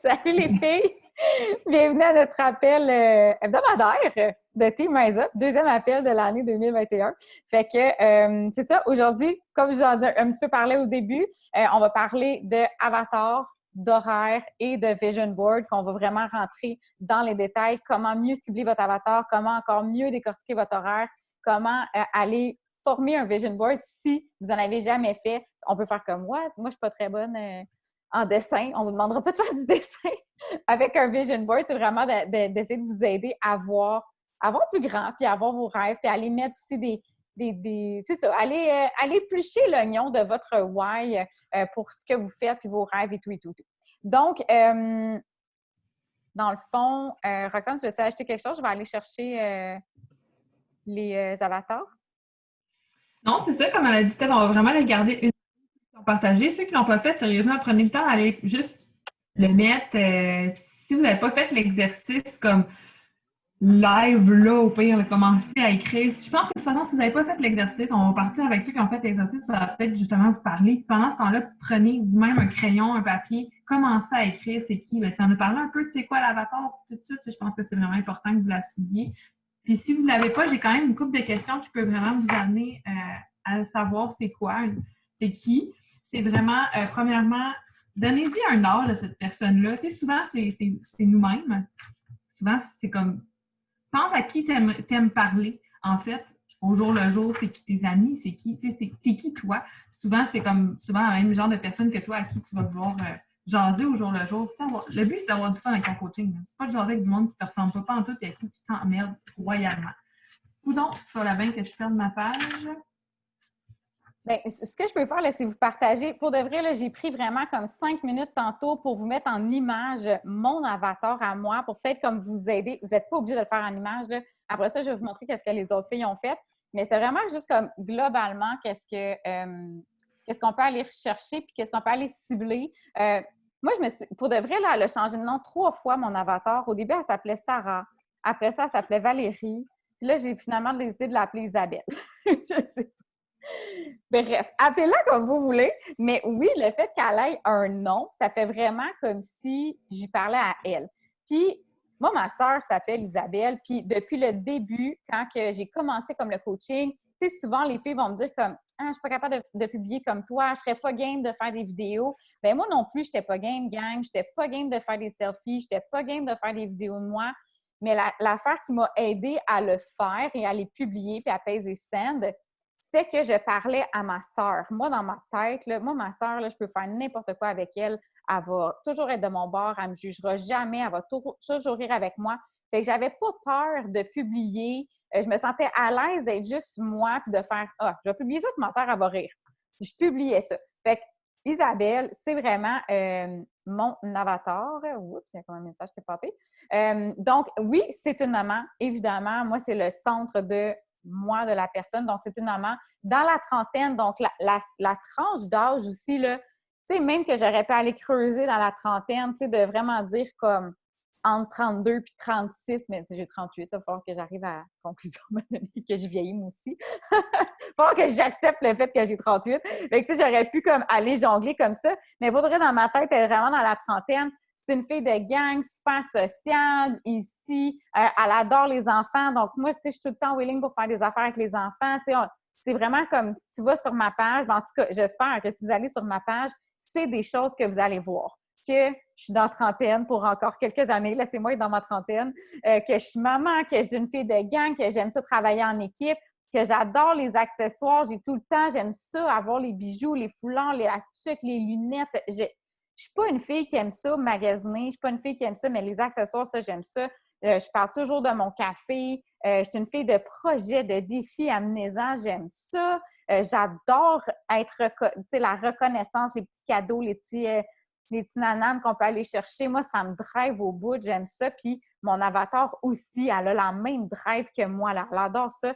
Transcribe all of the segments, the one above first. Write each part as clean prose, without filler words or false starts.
Salut les filles! Bienvenue à notre appel hebdomadaire de Team Rise Up, deuxième appel de l'année 2021. Fait que c'est ça, aujourd'hui, comme je vous en ai un petit peu parlé au début, on va parler de avatar, d'horaire et de vision board, qu'on va vraiment rentrer dans les détails, comment mieux cibler votre avatar, comment encore mieux décortiquer votre horaire, comment aller former un vision board si vous n'en avez jamais fait. On peut faire comme moi. Moi, je suis pas très bonne en dessin. On ne vous demandera pas de faire du dessin avec un vision board. C'est vraiment d'essayer de vous aider à voir plus grand, puis à voir vos rêves, puis à aller mettre aussi c'est ça, aller éplucher l'oignon de votre why pour ce que vous faites, puis vos rêves et tout, et tout, et tout. Donc, dans le fond, Roxane, tu veux-tu acheter quelque chose? Je vais aller chercher les avatars. Non, c'est ça, comme elle a dit, Steph, on va vraiment les garder une partager. Ceux qui l'ont pas fait, sérieusement, prenez le temps d'aller juste le mettre. Si vous n'avez pas fait l'exercice comme live, là, au pire, commencer à écrire. Je pense que de toute façon, si vous n'avez pas fait l'exercice, on va partir avec ceux qui ont fait l'exercice, ça va peut-être justement vous parler. Pendant ce temps-là, prenez même un crayon, un papier, commencez à écrire c'est qui. Ben, si on a parlé un peu de c'est quoi l'avatar, tout ça, je pense que c'est vraiment important que vous la cibliez. Puis si vous ne l'avez pas, j'ai quand même une couple de questions qui peuvent vraiment vous amener à savoir c'est quoi, c'est qui. C'est vraiment, premièrement, donnez-y un âge à cette personne-là. Tu sais, souvent, c'est nous-mêmes. Souvent, c'est comme, pense à qui t'aimes parler, en fait, au jour le jour, c'est qui tes amis, c'est qui, tu sais, t'es qui toi. Souvent, c'est comme, souvent, le même genre de personne que toi à qui tu vas vouloir jaser au jour le jour. Tu sais, le but, c'est d'avoir du fun avec ton coaching. C'est pas de jaser avec du monde qui te ressemble pas en tout et avec qui tu t'emmerdes royalement. Ou donc, tu vas la bien que je perde ma page. Bien, ce que je peux faire, là, c'est vous partager. Pour de vrai, là, j'ai pris vraiment comme 5 minutes tantôt pour vous mettre en image mon avatar à moi, pour peut-être comme vous aider. Vous n'êtes pas obligé de le faire en image, là. Après ça, je vais vous montrer qu'est-ce que les autres filles ont fait. Mais c'est vraiment juste comme globalement, qu'est-ce qu'on peut aller rechercher puis qu'est-ce qu'on peut aller cibler. Moi, pour de vrai, là, elle a changé de nom 3 fois, mon avatar. Au début, elle s'appelait Sarah. Après ça, elle s'appelait Valérie. Puis là, j'ai finalement décidé de l'appeler Isabelle. Je sais. Bref, appelez-la comme vous voulez. Mais oui, le fait qu'elle ait un nom, ça fait vraiment comme si j'y parlais à elle. Puis, moi, ma sœur s'appelle Isabelle. Puis, depuis le début, quand que j'ai commencé comme le coaching, tu sais, souvent, les filles vont me dire comme « Ah, je suis pas capable de publier comme toi. Je serais pas game de faire des vidéos. » Bien, moi non plus, j'étais pas game, gang. J'étais pas game de faire des selfies. J'étais pas game de faire des vidéos de moi. Mais l'affaire qui m'a aidée à le faire et à les publier puis à peser send, c'est que je parlais à ma sœur. Moi, dans ma tête, là, moi, ma sœur, là, je peux faire n'importe quoi avec elle. Elle va toujours être de mon bord. Elle ne me jugera jamais. Elle va toujours rire avec moi. Fait que j'avais pas peur de publier. Je me sentais à l'aise d'être juste moi puis de faire « Ah, je vais publier ça puis ma sœur, elle va rire. » Je publiais ça. Fait que Isabelle, c'est vraiment mon avatar. Oups, il y a comme un message qui est popé. Donc, oui, c'est une maman, évidemment. Moi, c'est le centre de moi, de la personne. Donc, c'est une maman dans la trentaine. Donc, la tranche d'âge aussi, là, tu sais, même que j'aurais pu aller creuser dans la trentaine, tu sais, de vraiment dire comme entre 32 puis 36, mais j'ai 38, il va falloir que j'arrive à la conclusion que je vieillis moi aussi. Il va falloir que j'accepte le fait que j'ai 38. Fait que, tu sais, j'aurais pu comme aller jongler comme ça, mais vaudrait dans ma tête être vraiment dans la trentaine. C'est une fille de gang, super sociale, ici. Elle adore les enfants. Donc, moi, tu sais, je suis tout le temps willing pour faire des affaires avec les enfants. Tu sais, c'est vraiment comme si tu vas sur ma page. En tout cas, j'espère que si vous allez sur ma page, c'est des choses que vous allez voir. Que je suis dans la trentaine pour encore quelques années. Laissez-moi être dans ma trentaine. Que je suis maman, que j'ai une fille de gang, que j'aime ça travailler en équipe, que j'adore les accessoires. J'ai tout le temps, j'aime ça, avoir les bijoux, les foulards, la tuque, les lunettes. Je suis pas une fille qui aime ça, magasiner. Je suis pas une fille qui aime ça, mais les accessoires, ça, j'aime ça. Je parle toujours de mon café. Je suis une fille de projet, de défis amenez-en. J'aime ça. J'adore être, la reconnaissance, les petits cadeaux, les petits nananes qu'on peut aller chercher. Moi, ça me drive au bout. J'aime ça. Puis mon avatar aussi, elle a la même drive que moi. Elle adore ça.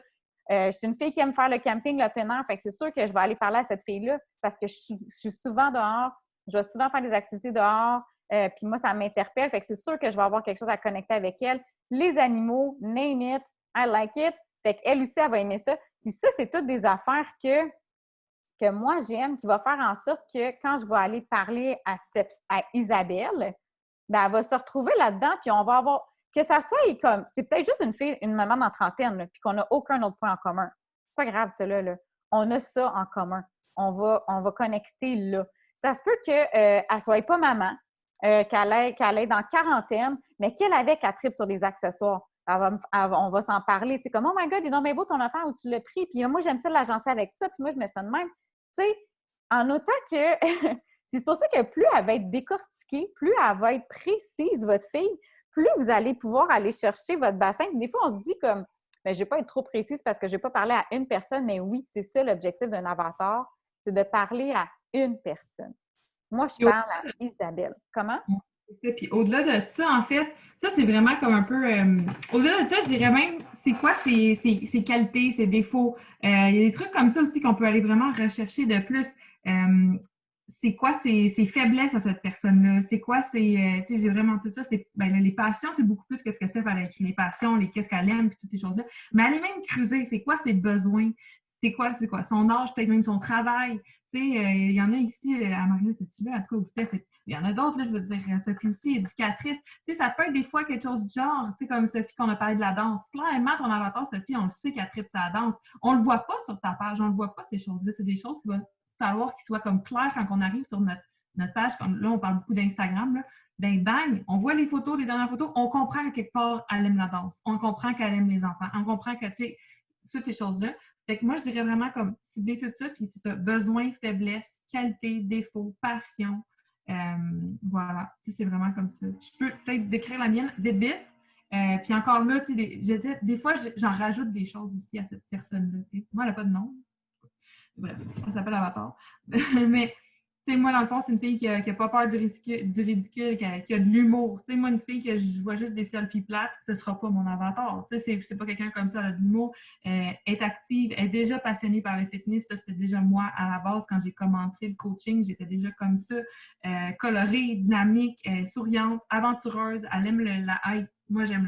Je suis une fille qui aime faire le camping, le plein air. Fait que c'est sûr que je vais aller parler à cette fille-là parce que je suis souvent dehors. Je vais souvent faire des activités dehors. Puis moi, ça m'interpelle. Fait que c'est sûr que je vais avoir quelque chose à connecter avec elle. Les animaux, name it, I like it. Fait qu'elle aussi, elle va aimer ça. Puis ça, c'est toutes des affaires que moi, j'aime, qui va faire en sorte que quand je vais aller parler à Isabelle, ben, elle va se retrouver là-dedans, puis on va avoir... Que ça soit comme... C'est peut-être juste une fille, une maman dans trentaine, là, puis qu'on n'a aucun autre point en commun. C'est pas grave, cela, là. On a ça en commun. On va connecter là. Ça se peut qu'elle ne soit pas maman, qu'elle est dans quarantaine, mais qu'elle avait qu'elle tripe sur des accessoires. On va s'en parler. Tu sais, comme, oh my God, il est donc bien beau ton enfant où tu l'as pris. Puis moi, j'aime ça l'agencer avec ça. Puis moi, je mets ça de même. Tu sais, en autant que... c'est pour ça que plus elle va être décortiquée, plus elle va être précise, votre fille, plus vous allez pouvoir aller chercher votre bassin. Des fois, on se dit comme, mais je ne vais pas être trop précise parce que je ne vais pas parler à une personne, mais oui, c'est ça l'objectif d'un avatar, c'est de parler à une personne. Moi, je parle à Isabelle. Comment? Puis au-delà de ça, en fait, ça, c'est vraiment comme un peu... au-delà de ça, je dirais même, c'est quoi ses qualités, ses défauts. Il y a des trucs comme ça aussi qu'on peut aller vraiment rechercher de plus. C'est quoi ses faiblesses à cette personne-là? C'est quoi ses... tu sais, j'ai vraiment tout ça. Ben, les passions, c'est beaucoup plus que ce que Steph a écrit. Les passions, qu'est-ce qu'elle aime, puis toutes ces choses-là. Mais aller même creuser, c'est quoi ses besoins? C'est quoi son âge, peut-être même son travail. Tu sais, il y en a ici, à Marine, c'est-tu là, en tout cas, au Steph, il y en a d'autres, là, je veux dire, Sophie aussi, éducatrice. Tu sais, ça peut être des fois quelque chose du genre, tu sais, comme Sophie qu'on a parlé de la danse. Clairement, ton avatar, Sophie, on le sait qu'elle tripe sa danse. On le voit pas sur ta page, on le voit pas, ces choses-là. C'est des choses qu'il va falloir qu'ils soient comme clairs quand on arrive sur notre page. Comme là, on parle beaucoup d'Instagram, là. Ben, bang, on voit les photos, les dernières photos, on comprend qu'à quelque part, elle aime la danse. On comprend qu'elle aime les enfants. On comprend que, tu sais, toutes ces choses-là. Fait que moi, je dirais vraiment comme cibler tout ça, puis c'est ça, besoin, faiblesse, qualité, défaut, passion. Voilà, tu sais, c'est vraiment comme ça. Je peux peut-être décrire la mienne vite, vite. Puis encore là, tu sais, des fois, j'en rajoute des choses aussi à cette personne-là. Moi, elle n'a pas de nom. Bref, ça s'appelle Avatar. Mais, tu sais, moi, dans le fond, c'est une fille qui a pas peur du ridicule, qui a de l'humour. Tu sais, moi, une fille que je vois juste des selfies plates, ce sera pas mon avatar. Tu sais, c'est pas quelqu'un comme ça, elle a de l'humour. Est active, est déjà passionnée par le fitness. Ça, c'était déjà moi à la base quand j'ai commencé le coaching. J'étais déjà comme ça. Colorée, dynamique, souriante, aventureuse. Elle aime la hike. Moi, j'aime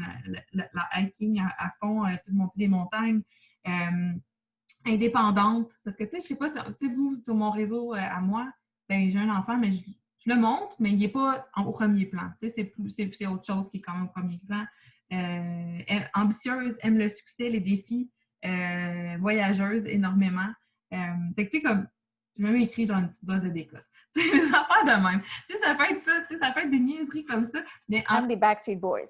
la hiking à fond, tout monter des montagnes. Indépendante. Parce que, tu sais, je sais pas, tu sais, vous, sur mon réseau à moi, ben, j'ai un enfant, mais je le montre, mais il n'est pas au premier plan. Tu sais, c'est autre chose qui est quand même au premier plan. Ambitieuse, aime le succès, les défis, voyageuse énormément. Fait que, tu sais, comme, j'ai même écrit genre une petite bosse de décosse. Tu sais, des affaires de même. Tu sais, ça peut être ça, tu sais, ça peut être des niaiseries comme ça. Mais Comme des Backstreet Boys.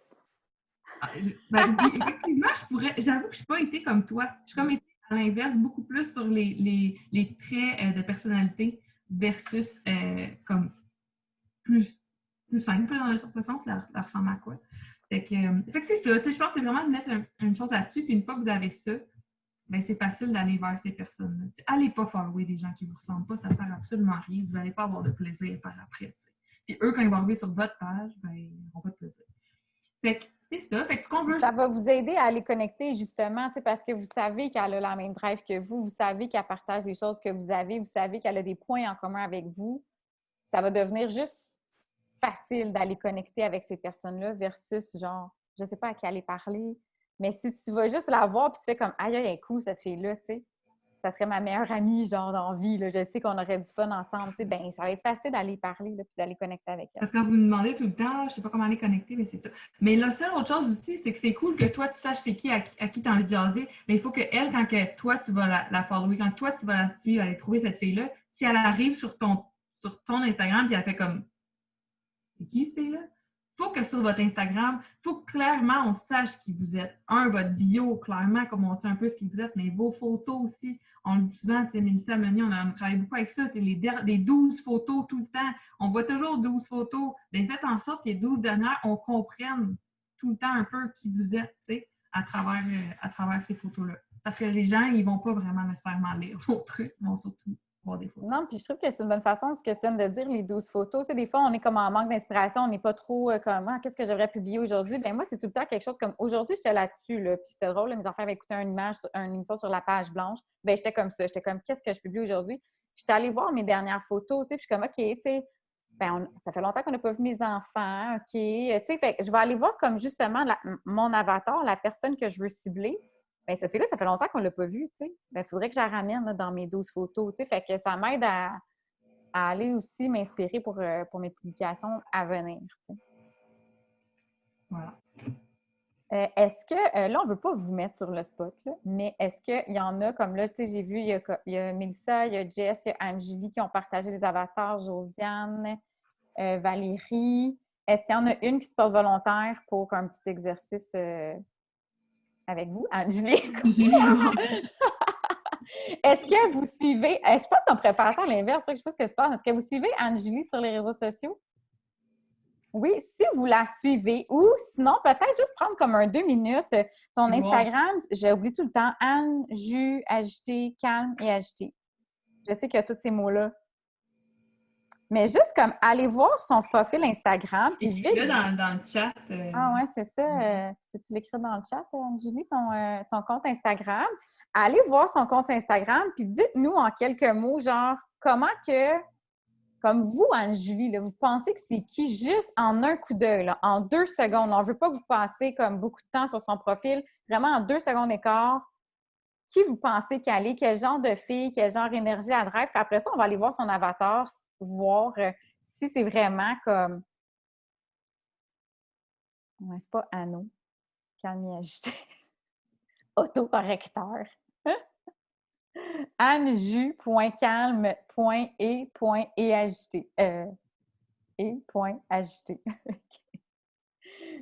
Ben, effectivement, j'avoue que je n'ai pas été comme toi. Je suis comme été à l'inverse, beaucoup plus sur les traits de personnalité versus comme plus simple dans un certain sens, ça ressemble à quoi. Fait que c'est ça. Je pense que c'est vraiment de mettre une chose là-dessus, puis une fois que vous avez ça, ben, c'est facile d'aller vers ces personnes-là. Allez pas follower des gens qui ne vous ressemblent pas, ça ne sert absolument à rien. Vous n'allez pas avoir de plaisir par après. T'sais. Puis eux, quand ils vont arriver sur votre page, ben, ils n'auront pas de plaisir. Fait que c'est ça. Fait que ce qu'on veut... Ça va vous aider à les connecter, justement, parce que vous savez qu'elle a la même drive que vous savez qu'elle partage des choses que vous avez, vous savez qu'elle a des points en commun avec vous. Ça va devenir juste facile d'aller connecter avec ces personnes-là versus, genre, je sais pas à qui aller parler, mais si tu vas juste la voir puis tu fais comme, aïe, elle est cool, cette fille-là, tu sais, ça serait ma meilleure amie, genre, dans la vie, là. Je sais qu'on aurait du fun ensemble, tu sais, ben ça va être facile d'aller parler, là, puis d'aller connecter avec elle. Parce que quand vous me demandez tout le temps, je sais pas comment aller connecter, mais c'est ça. Mais la seule autre chose aussi, c'est que c'est cool que toi, tu saches c'est qui, à qui tu as envie de jaser, mais il faut qu'elle, quand toi, tu vas la follower, quand toi, tu vas la suivre, aller trouver cette fille-là, si elle arrive sur ton Instagram, puis elle fait comme, c'est qui cette fille-là? Il faut que sur votre Instagram, il faut que clairement on sache qui vous êtes. Votre bio, clairement, comme on sait un peu ce qui vous êtes, mais vos photos aussi. On le dit souvent, tu sais, Mélissa Meunier, on travaille beaucoup avec ça, c'est les 12 photos tout le temps. On voit toujours 12 photos. Bien, faites en sorte que les 12 dernières, on comprenne tout le temps un peu qui vous êtes, tu sais, à travers ces photos-là. Parce que les gens, ils ne vont pas vraiment nécessairement lire vos trucs, ils vont surtout voir des photos. Non, puis je trouve que c'est une bonne façon, ce que tu viens de dire, les 12 photos. Tu sais, des fois, on est comme en manque d'inspiration, on n'est pas trop comme qu'est-ce que j'aimerais publier aujourd'hui? Bien, moi, c'est tout le temps quelque chose comme aujourd'hui, j'étais là-dessus, là, puis c'était drôle, là, mes enfants avaient écouté une émission sur la page blanche. Bien, j'étais comme ça, j'étais comme qu'est-ce que je publie aujourd'hui? J'étais allée voir mes dernières photos, tu sais, puis je suis comme OK, tu sais, ben, ça fait longtemps qu'on n'a pas vu mes enfants, OK. Tu sais, fait que je vais aller voir comme justement mon avatar, la personne que je veux cibler. Bien, cette fille-là, ça fait longtemps qu'on ne l'a pas vue, tu sais. Bien, il faudrait que je la ramène là, dans mes 12 photos, tu sais. Fait que ça m'aide à aller aussi m'inspirer pour mes publications à venir, tu sais. Voilà. Est-ce que, là, on ne veut pas vous mettre sur le spot, là, mais est-ce qu'il y en a, comme là, tu sais, j'ai vu, il y a Mélissa, il y a Jess, il y a Anne-Julie qui ont partagé des avatars, Josiane, Valérie. Est-ce qu'il y en a une qui se porte volontaire pour un petit exercice avec vous, Anne-Julie? Est-ce que vous suivez, je pense qu'on pourrait faire ça à l'inverse, je ne sais pas ce que se passe. Est-ce que vous suivez Anne-Julie sur les réseaux sociaux? Oui, si vous la suivez, ou sinon, peut-être juste prendre comme un 2 minutes ton Instagram. J'ai oublié tout le temps. Anne, jus, agité, calme et agité. Je sais qu'il y a tous ces mots-là. Mais juste comme aller voir son profil Instagram. Et puis là, dans le chat. Ah ouais, c'est ça. Tu peux-tu l'écrire dans le chat, Anne-Julie, ton compte Instagram? Allez voir son compte Instagram, puis dites-nous en quelques mots, genre, comment que, comme vous, Anne-Julie, vous pensez que c'est qui juste en un coup d'œil, là, en 2 secondes. On ne veut pas que vous passiez comme beaucoup de temps sur son profil. Vraiment, en 2 secondes et quart, qui vous pensez qu'elle est? Quel genre de fille? Quel genre d'énergie elle drive? Puis après ça, on va aller voir son avatar, voir si c'est vraiment comme... Ouais, c'est pas anneau. Calme et agité. Autocorrecteur. Anneju.calme.et.agité. Et.agité.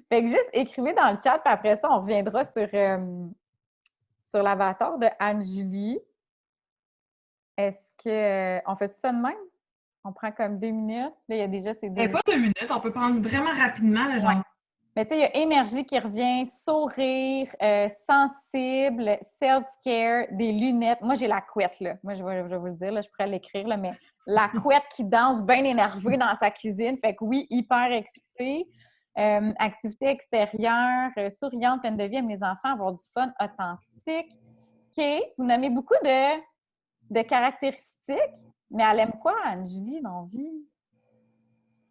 Fait que juste écrivez dans le chat, puis après ça, on reviendra sur l'avatar de Anne-Julie. Est-ce qu'on fait ça de même? On prend comme 2 minutes. Là, il y a déjà ces deux. Pas 2 minutes, on peut prendre vraiment rapidement, là, genre. Ouais. Mais tu sais, il y a énergie qui revient, sourire, sensible, self-care, des lunettes. Moi, j'ai la couette, là. Moi, je vais vous le dire, là, je pourrais l'écrire, là, mais la couette qui danse bien énervée dans sa cuisine. Fait que oui, hyper excitée. Activité extérieure, souriante, pleine de vie, aime les enfants, avoir du fun, authentique. OK. Vous nommez beaucoup de caractéristiques, mais elle aime quoi, Anne-Julie, dans la vie?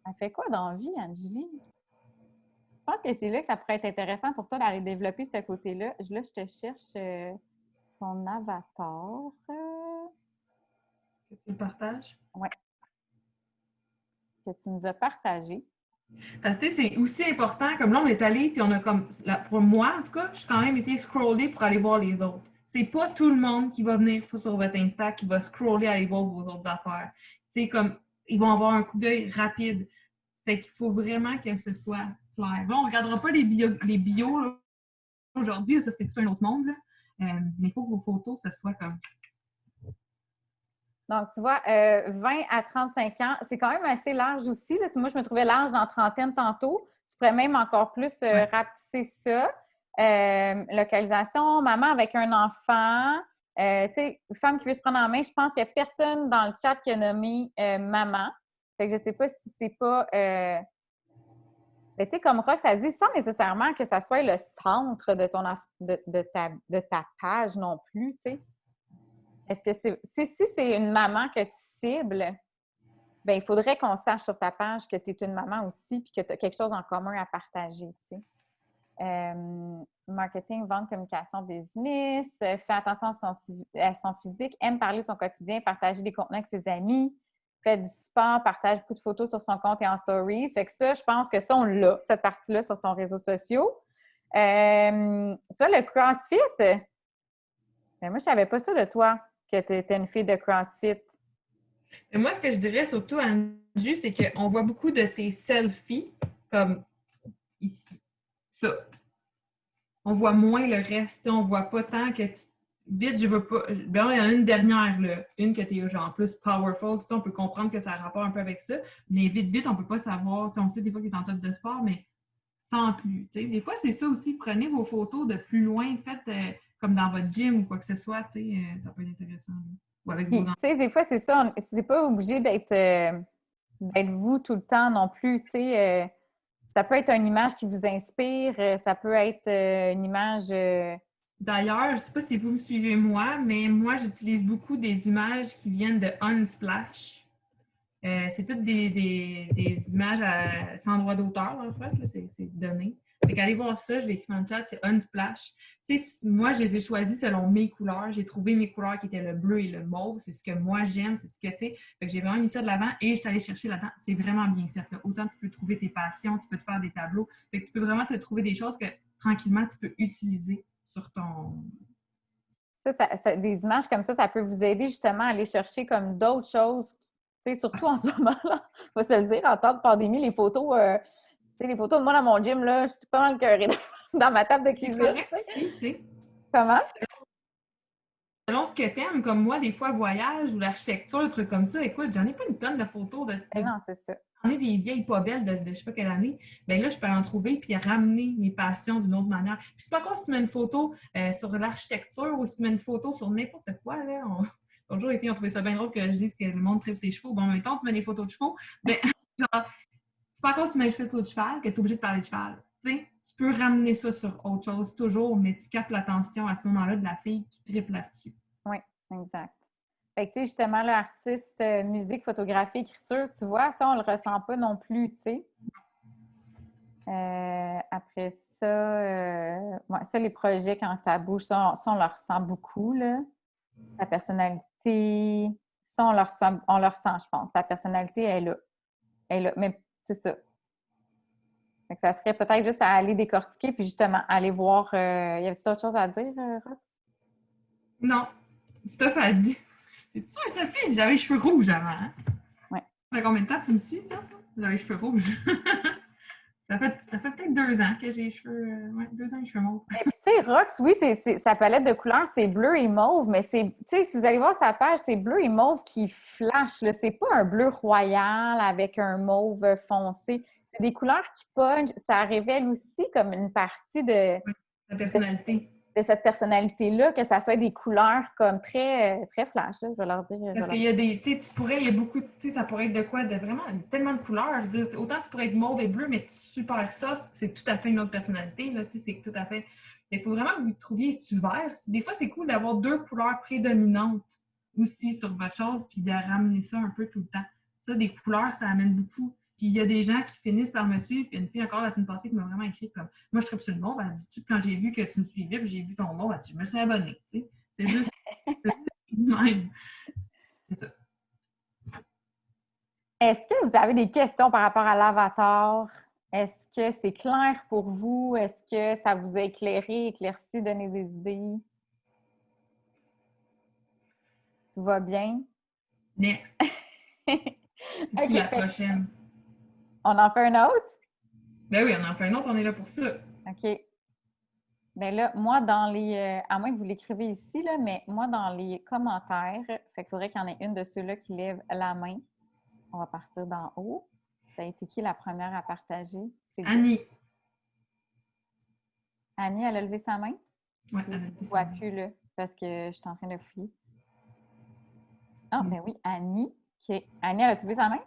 Elle fait quoi dans la vie, Anne-Julie? Je pense que c'est là que ça pourrait être intéressant pour toi d'aller développer ce côté-là. Là, je te cherche ton avatar. Que tu le partages? Oui. Que tu nous as partagé. Parce que c'est aussi important, comme là, on est allé, puis on a comme, pour moi, en tout cas, j'ai quand même été scroller pour aller voir les autres. C'est pas tout le monde qui va venir sur votre Insta qui va scroller aller voir vos autres affaires. C'est comme, ils vont avoir un coup d'œil rapide. Fait qu'il faut vraiment que ce soit clair. Bon, on ne regardera pas les bios là, aujourd'hui, ça c'est tout un autre monde, là. Mais il faut que vos photos, ce soit comme... Donc, tu vois, 20 à 35 ans, c'est quand même assez large aussi. Là. Moi, je me trouvais large dans trentaine tantôt. Tu pourrais même encore plus rapetisser ça. Localisation, maman avec un enfant. Tu sais, femme qui veut se prendre en main, je pense qu'il n'y a personne dans le chat qui a nommé maman. Fait que je ne sais pas si c'est pas... Mais tu sais, comme Rox a dit, sans nécessairement que ça soit le centre de ta page non plus, tu sais. Est-ce que si c'est une maman que tu cibles, bien, il faudrait qu'on sache sur ta page que tu es une maman aussi puis que tu as quelque chose en commun à partager, tu sais. Marketing, vente, communication, business, fait attention à son physique, aime parler de son quotidien, partager des contenus avec ses amis, fait du sport, partage beaucoup de photos sur son compte et en stories. Fait que ça, je pense que ça, on l'a, cette partie-là, sur ton réseau social. Tu vois, le CrossFit, mais moi, je ne savais pas ça de toi, que tu étais une fille de CrossFit. Et moi, ce que je dirais surtout, Angie, c'est qu'on voit beaucoup de tes selfies, comme ici. Ça. On voit moins le reste. On voit pas tant que tu... Vite, je veux pas... Ben, il y en a une dernière, là. Une que tu es genre plus powerful. On peut comprendre que ça a rapport un peu avec ça. Mais vite, on peut pas savoir. On sait des fois qu'il est en top de sport, mais sans plus. T'sais. Des fois, c'est ça aussi. Prenez vos photos de plus loin. Faites comme dans votre gym ou quoi que ce soit. Ça peut être intéressant. Ou avec vos enfants. Des fois, c'est ça. C'est pas obligé d'être vous tout le temps non plus. Ça peut être une image qui vous inspire. Ça peut être une image... D'ailleurs, je ne sais pas si vous me suivez moi, mais moi, j'utilise beaucoup des images qui viennent de Unsplash. C'est toutes des images sans droit d'auteur, en fait, là, c'est donné. Fait qu'allez voir ça, je vais écrire dans le chat, c'est Unsplash. Tu sais, moi, je les ai choisis selon mes couleurs. J'ai trouvé mes couleurs qui étaient le bleu et le mauve. C'est ce que moi, j'aime, c'est ce que, tu sais. Fait que j'ai vraiment mis ça de l'avant et je suis allée chercher là-dedans. C'est vraiment bien fait, là. Autant tu peux trouver tes passions, tu peux te faire des tableaux. Fait que tu peux vraiment te trouver des choses que, tranquillement, tu peux utiliser sur ton... Des images comme ça peut vous aider justement à aller chercher comme d'autres choses. Tu sais, surtout en ce moment-là, faut se le dire, en temps de pandémie, les photos, tu sais, les photos de moi dans mon gym, là, je suis pas mal cœurée dans ma table de C'est cuisine. correct aussi, tu sais. Comment? Selon ce que t'aimes, comme moi, des fois, voyage ou l'architecture, des trucs comme ça, écoute, j'en ai pas une tonne de photos Ben non, c'est ça. j'en ai des vieilles pas belles de je sais pas quelle année. Ben là, je peux en trouver puis ramener mes passions d'une autre manière. Puis c'est pas encore si tu mets une photo sur l'architecture ou si tu mets une photo sur n'importe quoi, là. L'autre jour, les filles ont trouvé ça bien drôle que je dise que le monde tripe ses chevaux. Bon, en même temps, tu mets des photos de chevaux. Ben, genre, c'est pas encore si tu mets des photos de cheval que tu es obligé de parler de cheval. Tu sais, tu peux ramener ça sur autre chose toujours, mais tu captes l'attention à ce moment-là de la fille qui tripe là-dessus. Oui, exact. Fait que, tu sais, justement, l'artiste, musique, photographie, écriture, tu vois, ça, on le ressent pas non plus, tu sais. Après ça, ouais, ça, les projets, quand ça bouge, ça, on le ressent beaucoup, là. Ta personnalité, ça, on le ressent, je pense. Ta personnalité, elle est là. Elle est là. Mais c'est ça. Fait que ça serait peut-être juste à aller décortiquer, puis justement, aller voir. Y avait-tu d'autres choses à dire, Rox? Non, Steph a dit. C'est sûr, Sophie, j'avais les cheveux rouges avant. Hein? Ouais. Ça fait combien de temps que tu me suis, ça? J'avais les cheveux rouges. Ça fait peut-être 2 ans que j'ai les cheveux. Ouais, 2 ans les cheveux mauves. Et puis, tu sais, Rox, oui, sa palette de couleurs, c'est bleu et mauve, mais c'est, tu sais, si vous allez voir sa page, c'est bleu et mauve qui flash, là. C'est pas un bleu royal avec un mauve foncé. C'est des couleurs qui punch. Ça révèle aussi comme une partie La personnalité. de cette personnalité-là, que ça soit des couleurs comme très, très flash, là, je vais leur dire. Parce qu'il y a des, tu sais, il y a beaucoup, tu sais, ça pourrait être de quoi, de vraiment tellement de couleurs. Je veux dire, autant tu pourrais être mauve et bleu, mais super soft, c'est tout à fait une autre personnalité, là, tu sais, c'est tout à fait. Il faut vraiment que vous trouviez du vert. Des fois, c'est cool d'avoir 2 couleurs prédominantes aussi sur votre chose, puis de ramener ça un peu tout le temps. Ça, des couleurs, ça amène beaucoup. Puis il y a des gens qui finissent par me suivre. Puis il y a une fille encore la semaine passée qui m'a vraiment écrit comme moi, je tripe sur le mauve. Elle dit quand j'ai vu que tu me suivais, puis j'ai vu ton mauve, elle dit je me suis abonnée. Tu sais, c'est juste même. C'est ça. Est-ce que vous avez des questions par rapport à l'avatar? Est-ce que c'est clair pour vous? Est-ce que ça vous a éclairé, éclairci, donné des idées? Tout va bien? Next. C'est qui OK, la prochaine? on en fait un autre? Ben oui, on en fait un autre, on est là pour ça. OK. Bien là, moi, dans les... à moins que vous l'écrivez ici, là, mais moi, dans les commentaires, fait qu'il faudrait qu'il y en ait une de ceux-là qui lève la main. On va partir d'en haut. Ça a été qui la première à partager? C'est Annie. Annie, elle a levé sa main? Ouais, elle a levé Je ne sa vois main. plus, là, parce que je suis en train de fouiller. Ah, ben oui, Annie. OK. Annie, elle a levé sa main?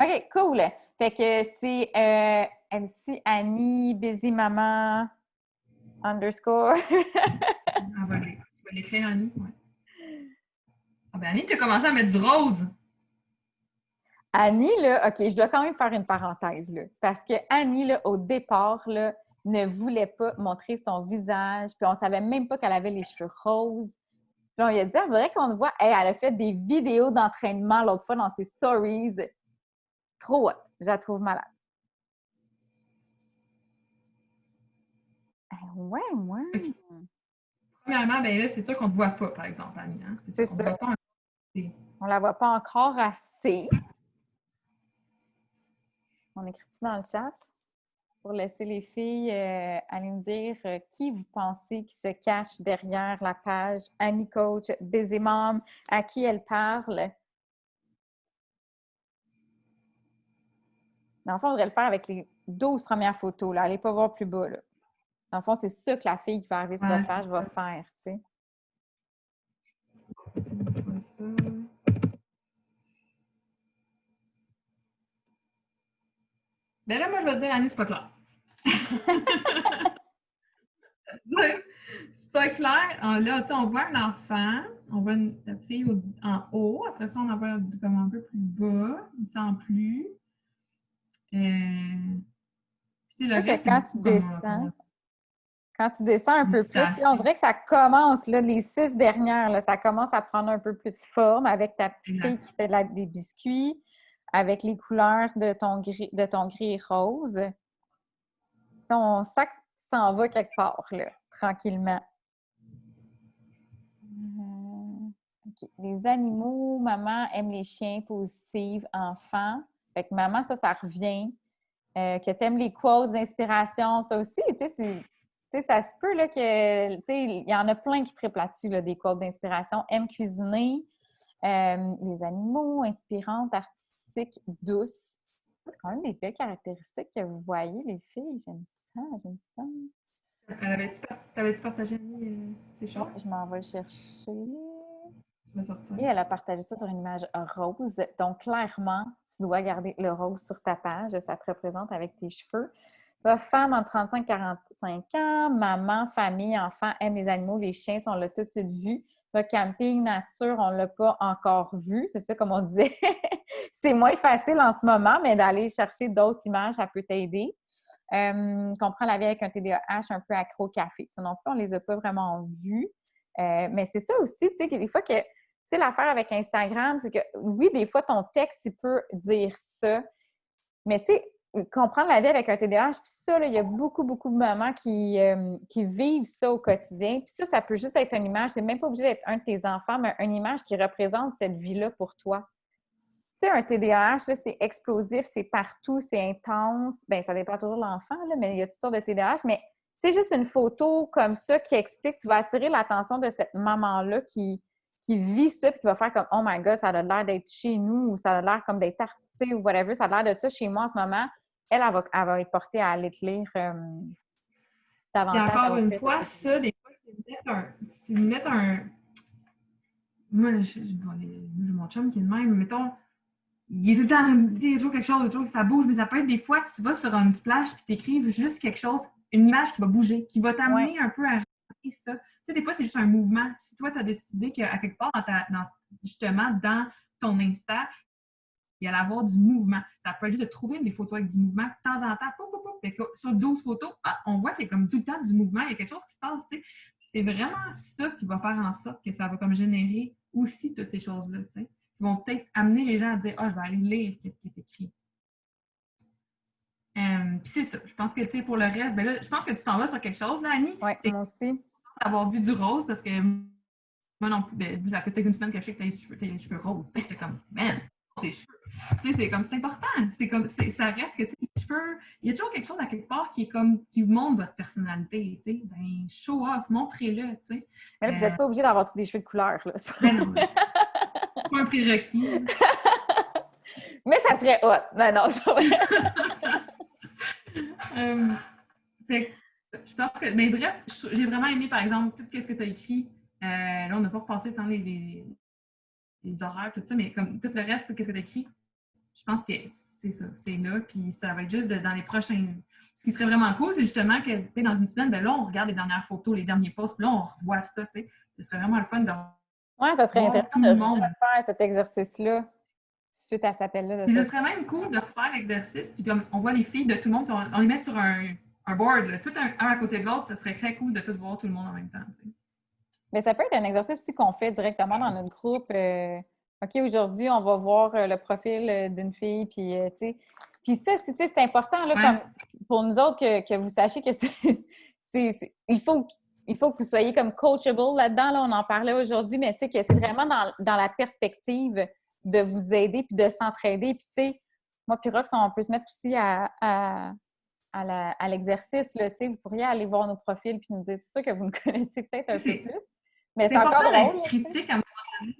OK, cool. Fait que c'est elle aussi, Annie, Busy Maman underscore. Tu vas l'écrire, Annie? Ouais. Ah ben Annie, tu as commencé à mettre du rose. Annie, là, OK, je dois quand même faire une parenthèse, là, parce que Annie, là, au départ, là, ne voulait pas montrer son visage, puis on savait même pas qu'elle avait les cheveux roses. Puis on lui a dit, ah, faudrait qu'on le voit. Hey, elle a fait des vidéos d'entraînement l'autre fois dans ses stories. Trop hot. Je la trouve malade. Ouais, ouais. Okay. Premièrement, ben là, c'est sûr qu'on ne te voit pas, par exemple, Annie. Hein? C'est On ça. voit pas On la voit pas encore assez. On écrit ça dans le chat pour laisser les filles aller me dire qui vous pensez qui se cache derrière la page Annie Coach Busy Mom, à qui elle parle. Dans le fond, on devrait le faire avec les 12 premières photos. Là. Allez pas voir plus bas. Là. Dans le fond, c'est ça que la fille qui va arriver sur votre page va faire. Tu sais. Ben là, moi, je vais te dire, Annie, c'est pas clair. pas clair. Là, tu sais, on voit un enfant, on voit la fille en haut, après ça, on en voit comme un peu plus bas, sans plus. Puis le C'est reste, que c'est beaucoup quand tu descends un peu plus, on l'hésitation. dirait que ça commence, là, les 6 dernières, là, ça commence à prendre un peu plus forme avec ta petite fille Exact. qui fait des biscuits, avec les couleurs de ton gris rose. T'sais, on sent que tu t'en vas quelque part, là, tranquillement. OK. Les animaux, maman aime les chiens, positive, enfant. Fait que maman, ça revient. Que tu aimes les quotes d'inspiration, ça aussi, ça se peut là, que, il y en a plein qui triplent là-dessus, là, des quotes d'inspiration. Aime cuisiner, les animaux, inspirantes, artistiques, douces. C'est quand même des belles caractéristiques que vous voyez, les filles. J'aime ça, j'aime ça. T'avais-tu partagé ces Ouais, choses? je m'en vais le chercher. Tu m'as sorti ça. Et elle a partagé ça sur une image rose. Donc, clairement, tu dois garder le rose sur ta page. Ça te représente avec tes cheveux. Là, femme entre 35 et 45 ans, maman, famille, enfant, aime les animaux, les chiens sont là tout de suite vus. Toi, camping, nature, on ne l'a pas encore vu. C'est ça, comme on disait. C'est moins facile en ce moment, mais d'aller chercher d'autres images, ça peut t'aider. Comprends la vie avec un TDAH un peu accro au café. Ça non plus, on ne les a pas vraiment vus. Mais c'est ça aussi, tu sais, que des fois que tu sais, l'affaire avec Instagram, c'est que oui, des fois, ton texte, il peut dire ça, mais tu sais, comprendre la vie avec un TDAH, puis ça, là, il y a beaucoup, beaucoup de mamans qui vivent ça au quotidien. Puis ça peut juste être une image. C'est même pas obligé d'être un de tes enfants, mais une image qui représente cette vie-là pour toi. Tu sais, un TDAH, là, c'est explosif, c'est partout, c'est intense. Bien, ça dépend toujours de l'enfant, là, mais il y a toutes sortes de TDAH. Mais tu sais, juste une photo comme ça qui explique, tu vas attirer l'attention de cette maman-là qui vit ça puis qui va faire comme Oh my God, ça a l'air d'être chez nous ou ça a l'air comme d'être tarté ou whatever, ça a l'air de ça chez moi en ce moment. Elle va être portée à aller te lire Puis davantage. Elle encore va une trouver ça fois, plus ça, des fois, c'est de mettre un. Moi, j'ai mon chum qui est de même, mettons, il est tout le temps, il y a toujours quelque chose, toujours que ça bouge, mais ça peut être des fois, si tu vas sur une splash puis t'écrives juste quelque chose, une image qui va bouger, qui va Ouais. t'amener un peu à remarquer ça. Tu sais, des fois, c'est juste un mouvement. Si toi, tu as décidé qu'à quelque part, justement, dans ton Insta, il y allait avoir du mouvement. Ça peut être juste de trouver des photos avec du mouvement. De temps en temps, sur 12 photos, on voit qu'il y a comme tout le temps du mouvement. Il y a quelque chose qui se passe. Tu sais. C'est vraiment ça qui va faire en sorte que ça va comme générer aussi toutes ces choses-là. Tu sais, qui vont peut-être amener les gens à dire « Ah, je vais aller lire ce qui est écrit ». Puis c'est ça. Je pense que, tu sais, pour le reste, ben là, je pense que tu t'en vas sur quelque chose, là, Annie. Ouais, C'est moi aussi. d'avoir vu du rose parce que moi non plus, ben, ça fait peut-être une semaine que je sais que tu as les cheveux roses. J'étais comme, man, tes cheveux. Tu sais, c'est comme, c'est important. C'est comme, ça reste que, tu sais, les cheveux, il y a toujours quelque chose à quelque part qui est comme, qui vous montre votre personnalité, tu sais. Ben, show off, montrez-le, tu sais. Mais là, vous n'êtes pas obligé d'avoir tous des cheveux de couleur, là. Ben non, c'est pas un prérequis. Mais ça serait hot. Non, non, Fait que, je pense que, mais bref, j'ai vraiment aimé, par exemple, tout ce que tu as écrit. Là, on n'a pas repassé tant les horaires, tout ça, mais comme tout le reste, tout ce que tu as écrit, je pense que c'est ça, c'est là, puis ça va être juste dans les prochains. Ce qui serait vraiment cool, c'est justement que, tu sais, dans une semaine, ben là, on regarde les dernières photos, les derniers posts, puis là, on revoit ça, tu sais. Ce serait vraiment le fun de ouais, ça serait voir intéressant tout de le monde. refaire cet exercice-là suite à cet appel-là. Puis ce serait même cool de refaire l'exercice, puis comme on voit les filles de tout le monde, puis on les met sur un board, là, tout un à côté de l'autre, ce serait très cool de tout voir tout le monde en même temps, tu sais. Mais ça peut être un exercice aussi qu'on fait directement dans notre groupe. OK, aujourd'hui, on va voir le profil d'une fille, puis tu sais. Puis ça, c'est important, là, Ouais. comme pour nous autres, que vous sachiez que il faut que vous soyez comme coachable là-dedans. Là, on en parlait aujourd'hui, mais tu sais, que c'est vraiment dans la perspective de vous aider puis de s'entraider. Puis tu sais, moi puis Rox, on peut se mettre aussi à l'exercice. Là, tu sais, vous pourriez aller voir nos profils puis nous dire, c'est sûr que vous nous connaissez peut-être un peu plus. Mais c'est encore important drôle. d'être critique à un moment donné.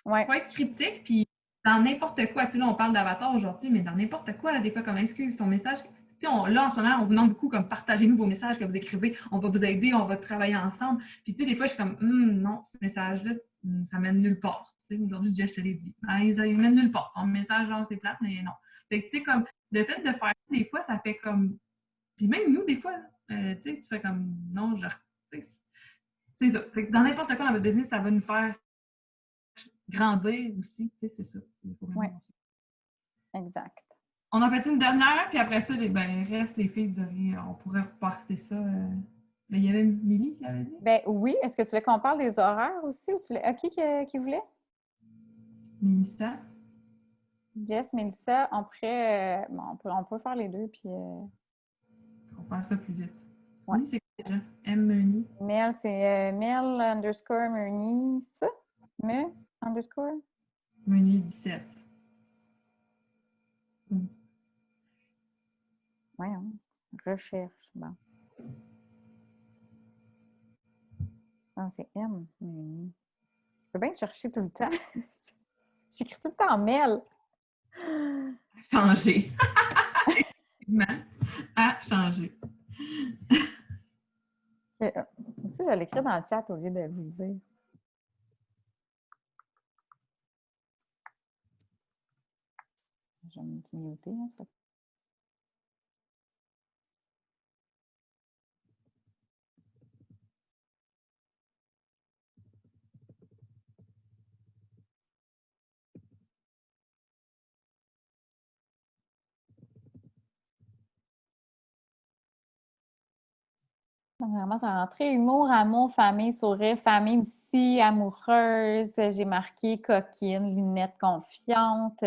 Ouais. Faut être critique, puis dans n'importe quoi. Tu sais, là, on parle d'avatar aujourd'hui, mais dans n'importe quoi, là, des fois, comme excuse ton message. Tu sais, là, en ce moment, on vous demande beaucoup comme partagez-nous vos messages que vous écrivez. On va vous aider, on va travailler ensemble. Puis, tu sais, des fois, je suis comme, non, ce message-là, ça mène nulle part. Tu sais, aujourd'hui, Jess, je te l'ai dit. Il mène nulle part. Ton message, genre, c'est plate, mais non. Fait que, tu sais, comme, le fait de faire ça, des fois, ça fait comme. Puis même nous, des fois, tu sais, tu fais comme, non, genre, tu sais, C'est ça. Fait que dans n'importe quoi dans votre business, ça va nous faire grandir aussi. Tu sais, c'est ça. Oui, exact. On en fait une dernière, puis après ça, ben, le reste, les filles, on pourrait repasser ça. Mais il y avait Milly qui l'avait dit? Ben oui, est-ce que tu veux qu'on parle des horaires aussi? Ou tu voulais... qui voulait? Mélissa? Jess, Mélissa, on pourrait, bon, on peut faire les deux, puis On va faire ça plus vite. ouais. Milly, c'est quoi déjà? M. Meuni. Mel, c'est Mel_Meuni, c'est ça? Me underscore? Meuni 17. Voyons, recherche, bon. Non, c'est M, Meuni. Je peux bien te chercher tout le temps. J'écris tout le temps Mel. Changer. À changer. Aussi, je vais l'écrire dans le chat au lieu de vous dire. Je vais me muter, hein, vraiment, ça rentrait humour, amour, famille, sourire, famille aussi, amoureuse. J'ai marqué coquine, lunettes confiante,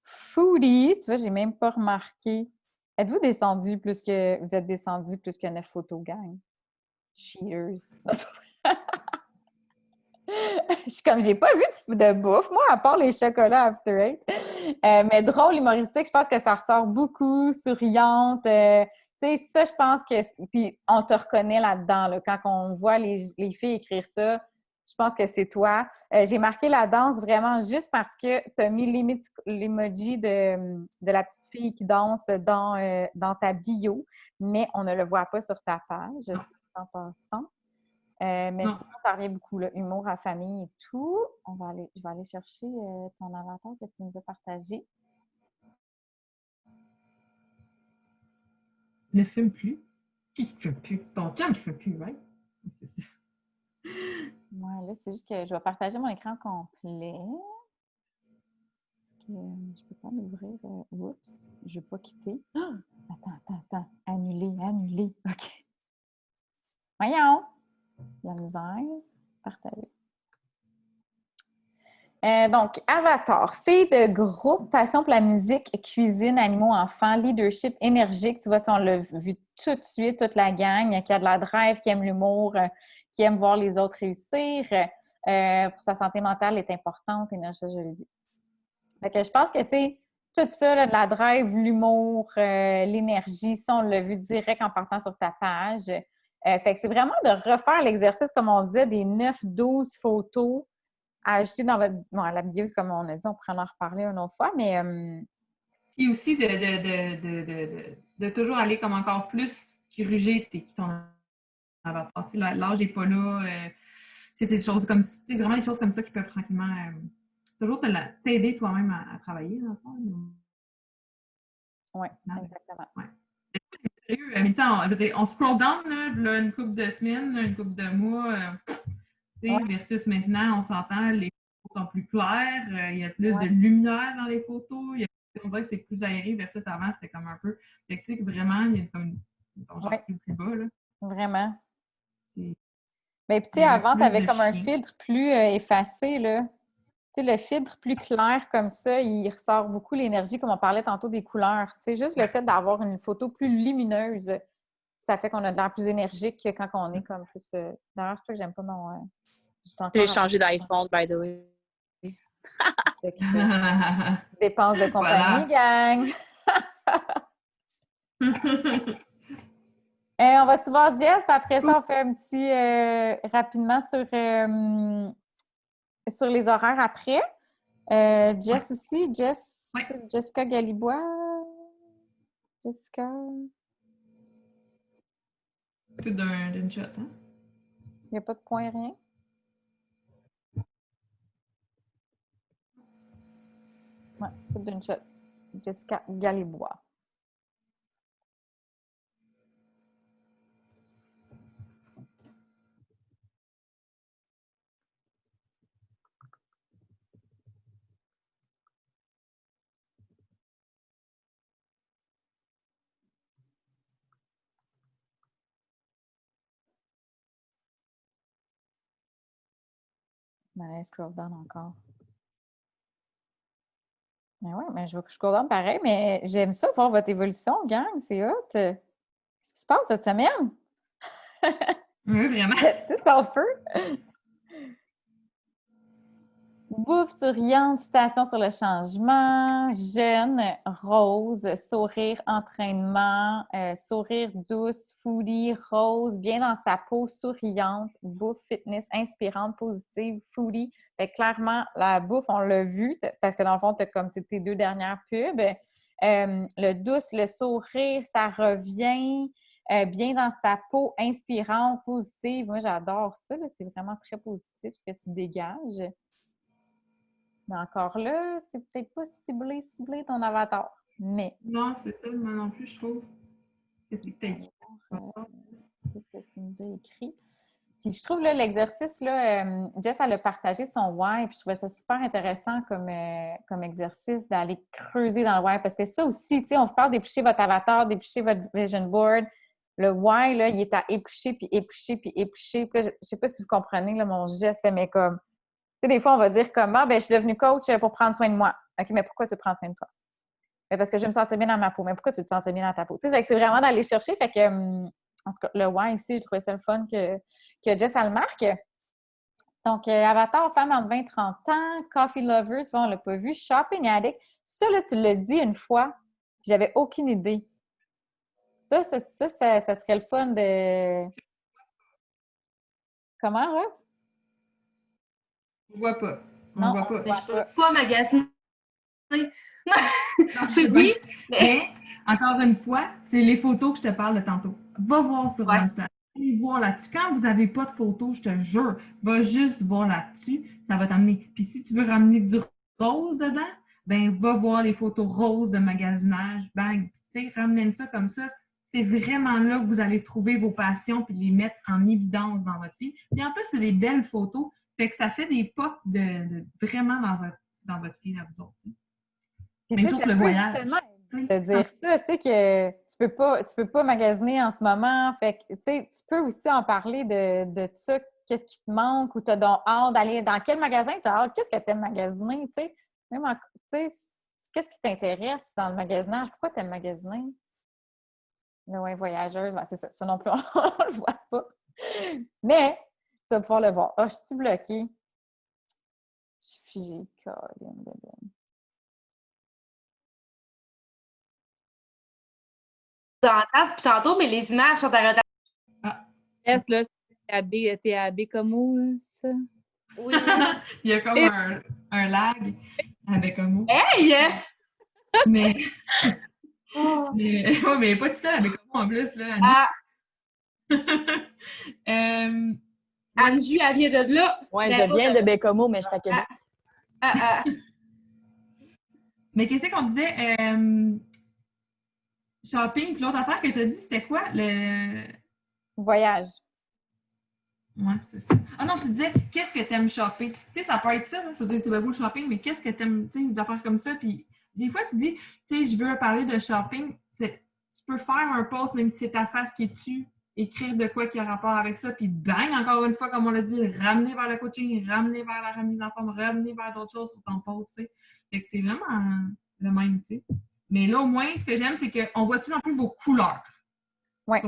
foodie. Tu vois, j'ai même pas remarqué. Êtes-vous descendu plus que. Vous êtes descendu plus que 9 photos, gang? Cheers. Je suis comme, j'ai pas vu de bouffe, moi, à part les chocolats After Eight. Mais drôle, humoristique, je pense que ça ressort beaucoup, souriante. Tu sais, ça, je pense que. Puis on te reconnaît là-dedans, là, quand on voit les filles écrire ça, je pense que c'est toi. J'ai marqué la danse vraiment juste parce que tu as mis l'emoji de la petite fille qui danse dans ta bio, mais on ne le voit pas sur ta page, en passant. Mais Non. sinon, ça revient beaucoup, là, humour à famille et tout. Je vais aller chercher ton avatar que tu nous as partagé. Ne fume plus. Qui fume plus? C'est ton chum qui fume plus, right? Ouais, là, c'est juste que je vais partager mon écran complet. Parce que je peux pas l'ouvrir. Oups, je vais pas quitter. Ah! Attends. Annuler. OK. Voyons. La misère. Partager. Donc, Avatar, fille de groupe, passion pour la musique, cuisine, animaux, enfants, leadership énergique. Tu vois, ça, on l'a vu tout de suite, toute la gang qui a de la drive, qui aime l'humour, qui aime voir les autres réussir. Pour sa santé mentale est importante, énergie, je le dis. Fait que je pense que, tu sais, tout ça, là, de la drive, l'humour, l'énergie, ça, on l'a vu direct en partant sur ta page. Fait que c'est vraiment de refaire l'exercice, comme on disait, des 9-12 photos à ajouter dans votre. Bon, la bio, comme on a dit, on pourrait en reparler une autre fois, mais. Puis aussi de toujours aller comme encore plus gruger ton avatar. L'âge n'est pas là. C'est des choses comme c'est vraiment des choses comme ça qui peuvent tranquillement toujours t'aider toi-même à travailler, dans le fond. Oui, exactement. Ouais. Sérieux, Mélissa, on scroll down là, une couple de semaines, une couple de mois, versus maintenant, on s'entend, les photos sont plus claires, il y a plus de lumière dans les photos, on dirait que c'est plus aéré versus avant, c'était comme un peu. Fait que, tu sais, vraiment, il y a comme une plus bas. Là. Vraiment. Mais puis tu sais, avant, tu avais comme un filtre plus effacé, là. Tu sais, le filtre plus clair comme ça, il ressort beaucoup l'énergie, comme on parlait tantôt des couleurs. Tu sais, juste le fait d'avoir une photo plus lumineuse, ça fait qu'on a de l'air plus énergique que quand on est comme plus. D'ailleurs, c'est pas que j'aime pas mon. J'ai changé d'iPhone, by the way. Dépenses de compagnie, gang! On va-tu voir Jess? Après ça, on fait un petit rapidement sur les horaires après. Jess aussi. Jessica Galibois. Jessica. Plus d'une shot, hein? Il n'y a pas de point, rien. Ouais, tout d'une shot. Jessica Galibois. Mais scroll down encore. Mais oui, mais je vais scroll down pareil, mais j'aime ça, voir votre évolution, gang. C'est hot. Qu'est-ce qui se passe cette semaine? Oui, vraiment. Tout en feu. Bouffe souriante, citation sur le changement, jeune, rose, sourire, entraînement, sourire douce, foodie, rose, bien dans sa peau, souriante, bouffe, fitness, inspirante, positive, foodie. Fait que clairement, la bouffe, on l'a vu, parce que dans le fond, tu as comme c'est tes 2 dernières pubs. Le douce, le sourire, ça revient. Bien dans sa peau, inspirante, positive. Moi, j'adore ça. Là. C'est vraiment très positif ce que tu dégages. Mais encore là, c'est peut-être pas ciblé ton avatar. Mais. Non, c'est ça, moi non plus, je trouve. Qu'est-ce que peut-être. Qu'est-ce que tu nous as écrit? Puis je trouve là, l'exercice, là, Jess, elle a partagé son why, puis je trouvais ça super intéressant comme exercice d'aller creuser dans le why. Parce que ça aussi, tu sais, on vous parle d'éplucher votre avatar, d'éplucher votre vision board. Le why, là, il est à éplucher, puis éplucher, puis éplucher. Puis là, je sais pas si vous comprenez là, mon geste, là, mais comme. Tu sais, des fois, on va dire comme je suis devenue coach pour prendre soin de moi. OK, mais pourquoi tu prends soin de toi? Mais parce que je me sentais bien dans ma peau. Mais pourquoi tu te sentais bien dans ta peau? Tu sais, c'est vraiment d'aller chercher. Fait que, en tout cas, le why ici, je trouvais ça le fun que Jess, elle le marque. Donc, Avatar, femme entre 20 et 30 ans, Coffee Lovers, on ne l'a pas vu, Shopping Addict. Ça, là, tu l'as dit une fois, j'avais aucune idée. Ça serait le fun de. Comment, Rox? On voit pas. Non, On voit pas. Mais je peux pas magasiner. Non, C'est oui, mais encore une fois, c'est les photos que je te parle de tantôt. Va voir sur Ouais. Insta. Allez voir là-dessus. Quand vous n'avez pas de photos, je te jure, va juste voir là-dessus. Ça va t'amener. Puis si tu veux ramener du rose dedans, ben va voir les photos roses de magasinage. Bang. Tu sais, ramène ça comme ça. C'est vraiment là que vous allez trouver vos passions puis les mettre en évidence dans votre vie. Puis en plus, c'est des belles photos. Fait que ça fait des pops de vraiment dans votre vie à vous autres. T'sais. Même chose que le voyage. De dire ça, tu sais, que tu peux pas magasiner en ce moment. Fait que, tu sais, tu peux aussi en parler de ça. Qu'est-ce qui te manque ou tu as donc hâte d'aller dans quel magasin tu as hâte? Qu'est-ce que tu aimes magasiner, tu sais? Même, tu sais, qu'est-ce qui t'intéresse dans le magasinage? Pourquoi tu aimes magasiner? Oui, voyageuse, ben, c'est ça. Ça non plus, on le voit pas. Mais, tu vas pouvoir le voir. Ah, je suis bloquée. Je suis figée. dans la table, puis tantôt, mais les images sont à retard. Yes, là, t'es habillé comme où, là, c'est ça? Oui. Il y a comme un lag avec un mot. Hey! Mais. mais pas tout seul avec un mot en plus, là. Angie, elle vient de là. Ouais, je viens de Bécomo, mais je suis à Québec. Mais qu'est-ce qu'on disait? Shopping, puis l'autre affaire que tu as dit, c'était quoi? Le voyage. Ouais, c'est ça. Ah non, tu disais, qu'est-ce que tu aimes shopper? Tu sais, ça peut être ça, là. Je veux dire, c'est pas beau le shopping, mais qu'est-ce que tu aimes, tu sais, des affaires comme ça. Puis des fois, tu dis, tu sais, je veux parler de shopping. Tu peux faire un post, même si c'est ta face qui est dessus, écrire de quoi qui a rapport avec ça, puis bang, encore une fois, comme on l'a dit, ramener vers le coaching, ramener vers la remise en forme, ramener vers d'autres choses sur ton post, tu sais. Fait que c'est vraiment le même, tu sais. Mais là, au moins, ce que j'aime, c'est qu'on voit de plus en plus vos couleurs. Oui.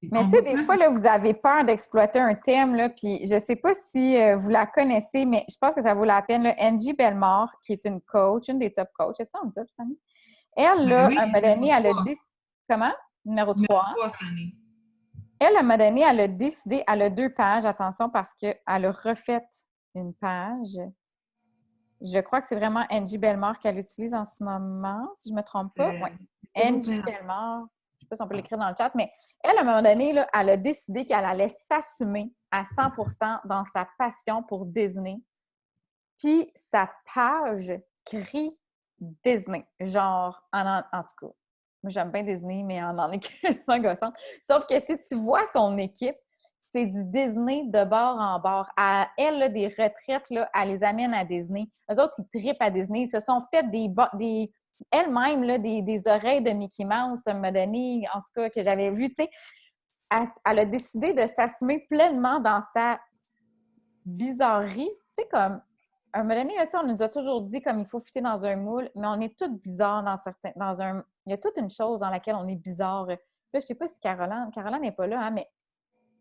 Mais tu sais, des fois, là, vous avez peur d'exploiter un thème, là, puis je ne sais pas si vous la connaissez, mais je pense que ça vaut la peine. Là. Angie Bellemare, qui est une coach, une des top coachs, c'est ça, en top cette année? Elle, là, à un moment donné, elle a décidé... Comment? Numéro 3. Elle, à un moment donné, elle a décidé, elle a 2 pages, attention, parce qu'elle a refait une page. Je crois que c'est vraiment Angie Bellemare qu'elle utilise en ce moment, si je ne me trompe pas. Oui. Angie Bellemare. Je ne sais pas si on peut l'écrire dans le chat, mais elle, à un moment donné, là, elle a décidé qu'elle allait s'assumer à 100% dans sa passion pour Disney. Puis sa page crie Disney. Genre, en tout cas, moi j'aime bien Disney, mais en équipe, c'est gossant. Sauf que si tu vois son équipe, c'est du Disney de bord en bord. Elle, là, des retraites, là, elle les amène à Disney. Eux autres, ils trippent à Disney. Ils se sont fait elle-même, là, des oreilles de Mickey Mouse, ça m'a donné, en tout cas, que j'avais vu, tu sais. Elle a décidé de s'assumer pleinement dans sa bizarrerie, tu sais, comme, à un moment donné, là, tu sais, on nous a toujours dit comme il faut fitter dans un moule, mais on est toutes bizarres il y a toute une chose dans laquelle on est bizarre. Là, je sais pas si Caroline n'est pas là, hein, mais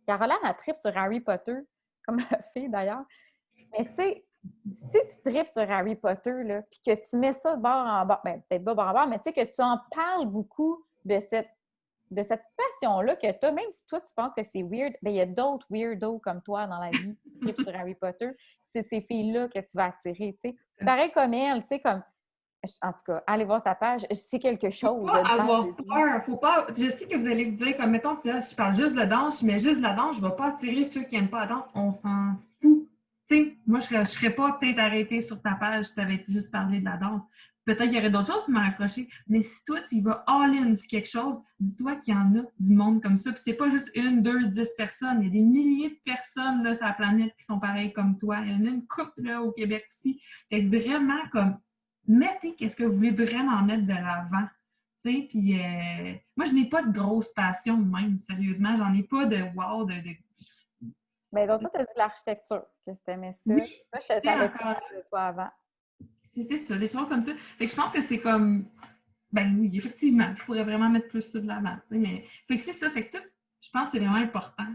Caroline, elle tripe sur Harry Potter, comme ma fille d'ailleurs. Mais tu sais, si tu tripes sur Harry Potter, là, puis que tu mets ça de bord en bord, ben, peut-être pas bord en bord, mais tu sais, que tu en parles beaucoup de cette passion-là que tu as, même si toi, tu penses que c'est weird, bien, il y a d'autres weirdos comme toi dans la vie qui trippent sur Harry Potter. C'est ces filles-là que tu vas attirer, tu sais. Pareil comme elle, tu sais, comme... En tout cas, allez voir sa page, c'est quelque chose. Faut pas avoir peur. Faut pas... Je sais que vous allez vous dire, comme mettons, je parle juste de danse, je mets juste de la danse, je ne vais pas attirer ceux qui n'aiment pas la danse. On s'en fout. Tu sais, moi, je ne serais pas peut-être arrêtée sur ta page si tu avais juste parlé de la danse. Peut-être qu'il y aurait d'autres choses qui m'auraient accroché. Mais si toi, tu y vas all-in sur quelque chose, dis-toi qu'il y en a du monde comme ça. Puis c'est pas juste 1, 2, 10 personnes. Il y a des milliers de personnes là, sur la planète qui sont pareilles comme toi. Il y en a une couple là, au Québec aussi. Fait que vraiment, comme, mettez qu'est-ce que vous voulez vraiment mettre de l'avant. Tu sais, puis moi, je n'ai pas de grosse passion de même, sérieusement. J'en ai pas de wow, Mais donc, toi, tu as dit l'architecture, que tu aimais ça. Oui, Moi, je savais pas de toi avant. C'est ça, des choses comme ça. Fait que je pense que c'est comme, ben oui, effectivement, je pourrais vraiment mettre plus ça de l'avant, tu sais, mais, fait que c'est ça, fait que je pense que c'est vraiment important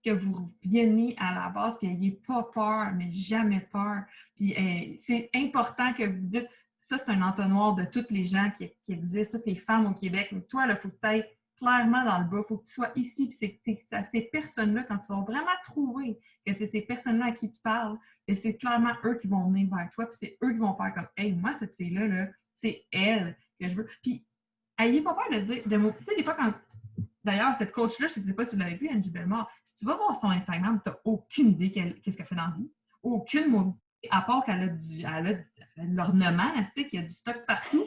que vous veniez à la base, puis n'ayez pas peur, mais jamais peur. Puis c'est important que vous dites, ça, c'est un entonnoir de toutes les gens qui existent, toutes les femmes au Québec, mais toi, il faut que tu ailles clairement dans le bas, il faut que tu sois ici, puis c'est à ces personnes-là, quand tu vas vraiment trouver que c'est ces personnes-là à qui tu parles, et c'est clairement eux qui vont venir vers toi, puis c'est eux qui vont faire comme « Hey, moi, cette fille-là, là, c'est elle que je veux. » Puis, ayez pas peur de dire, tu sais, des fois, quand... D'ailleurs, cette coach-là, je ne sais pas si vous l'avez vu, Angie Bellemare, si tu vas voir son Instagram, tu n'as aucune idée qu'est-ce qu'elle fait dans la vie. Aucune maudite, à part qu'elle a de l'ornement, tu sais, qu'il y a du stock partout.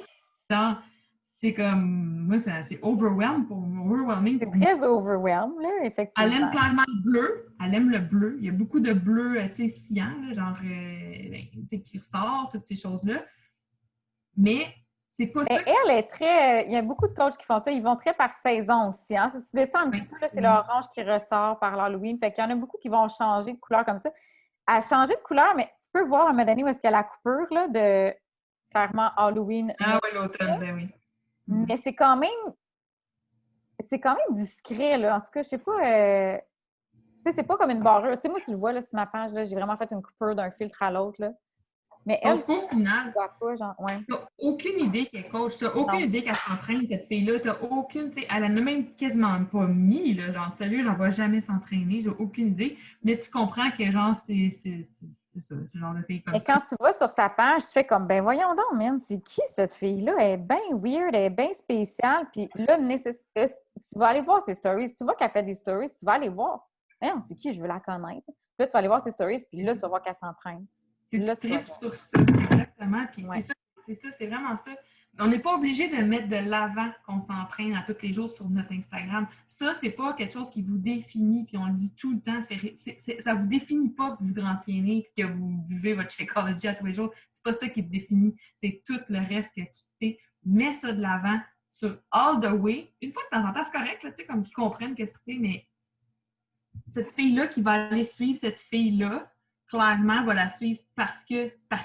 Genre, c'est comme, moi, c'est overwhelming pour moi. C'est très overwhelming, là, effectivement. Elle aime clairement le bleu. Elle aime le bleu. Il y a beaucoup de bleu, tu sais, cyan, là, genre, tu sais, qui ressort, toutes ces choses-là. Mais c'est pas ça. Elle est très... Il y a beaucoup de coachs qui font ça. Ils vont très par saison aussi. Hein? Si tu descends un petit peu, là, c'est l'orange qui ressort par l'Halloween. Fait qu'il y en a beaucoup qui vont changer de couleur comme ça. À changer de couleur, mais tu peux voir à un moment donné où est-ce qu'il y a la coupure là, de clairement Halloween. Ah oui, l'automne, ben oui. Mais c'est quand même discret, là. En tout cas, je sais pas... Tu sais, c'est pas comme une barrure. Tu sais, moi, tu le vois, là, sur ma page, là, j'ai vraiment fait une coupure d'un filtre à l'autre, là. Mais elle, au final, pas, genre, ouais. t'as aucune idée qu'elle est coach, t'as aucune idée qu'elle s'entraîne, cette fille-là, t'as aucune, tu sais, elle en a même quasiment pas mis, là, genre, sérieux, j'en vois jamais s'entraîner, j'ai aucune idée, mais tu comprends que, genre, c'est ça, ce genre de fille comme ça. Et quand tu vas sur sa page, tu fais comme, ben voyons donc, man, c'est qui cette fille-là? Elle est bien weird, elle est bien spéciale, puis là, tu vas aller voir ses stories, tu vois qu'elle fait des stories, tu vas aller voir, hein, c'est qui, je veux la connaître. Là, tu vas aller voir ses stories, puis là, tu vas voir qu'elle s'entraîne. C'est du trip sur ça, exactement. Puis ouais. c'est vraiment ça. On n'est pas obligé de mettre de l'avant qu'on s'entraîne à tous les jours sur notre Instagram. Ça, c'est pas quelque chose qui vous définit, puis on le dit tout le temps. Ça vous définit pas que vous rentiennez et que vous buvez votre Shakeology à tous les jours. C'est pas ça qui te définit. C'est tout le reste que tu fais. Mets ça de l'avant sur all the way. Une fois de temps en temps, c'est correct, là, comme qu'ils comprennent que c'est, mais cette fille-là qui va aller suivre cette fille-là, clairement, va la suivre par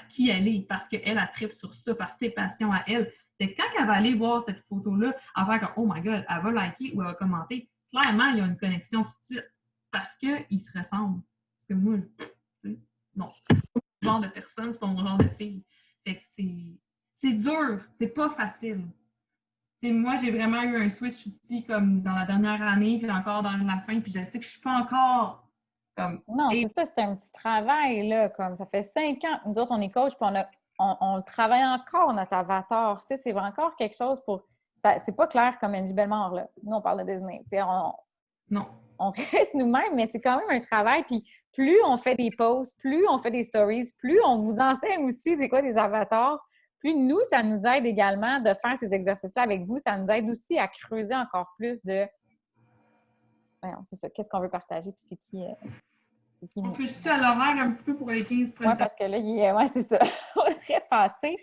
qui elle est, parce qu'elle a tripe sur ça, par ses passions à elle. Fait que quand elle va aller voir cette photo-là, elle va faire comme « Oh my God », elle va liker ou elle va commenter. Clairement, il y a une connexion tout de suite parce qu'ils se ressemblent. Parce que moi, tu sais, non, c'est pas mon genre de personne, c'est pas mon genre de fille. Fait que c'est dur, c'est pas facile. T'sais, moi, j'ai vraiment eu un switch aussi comme dans la dernière année, puis encore dans la fin, puis je sais que je suis pas encore... Non, c'est ça, c'est un petit travail, là, comme ça fait 5 ans. Nous autres, on est coach, puis on travaille encore, notre avatar. Tu sais, c'est encore quelque chose pour... C'est pas clair comme Angie Bellemare, là. Nous, on parle de Disney. Tu sais, non. On reste nous-mêmes, mais c'est quand même un travail. Puis plus on fait des posts, plus on fait des stories, plus on vous enseigne aussi c'est quoi des avatars, plus nous, ça nous aide également de faire ces exercices-là avec vous. Ça nous aide aussi à creuser encore plus de... c'est ça, qu'est-ce qu'on veut partager, puis c'est qui... On se fait à l'horaire un petit peu pour les 15 prochaines. Oui, parce que là, c'est ça. On devrait passer.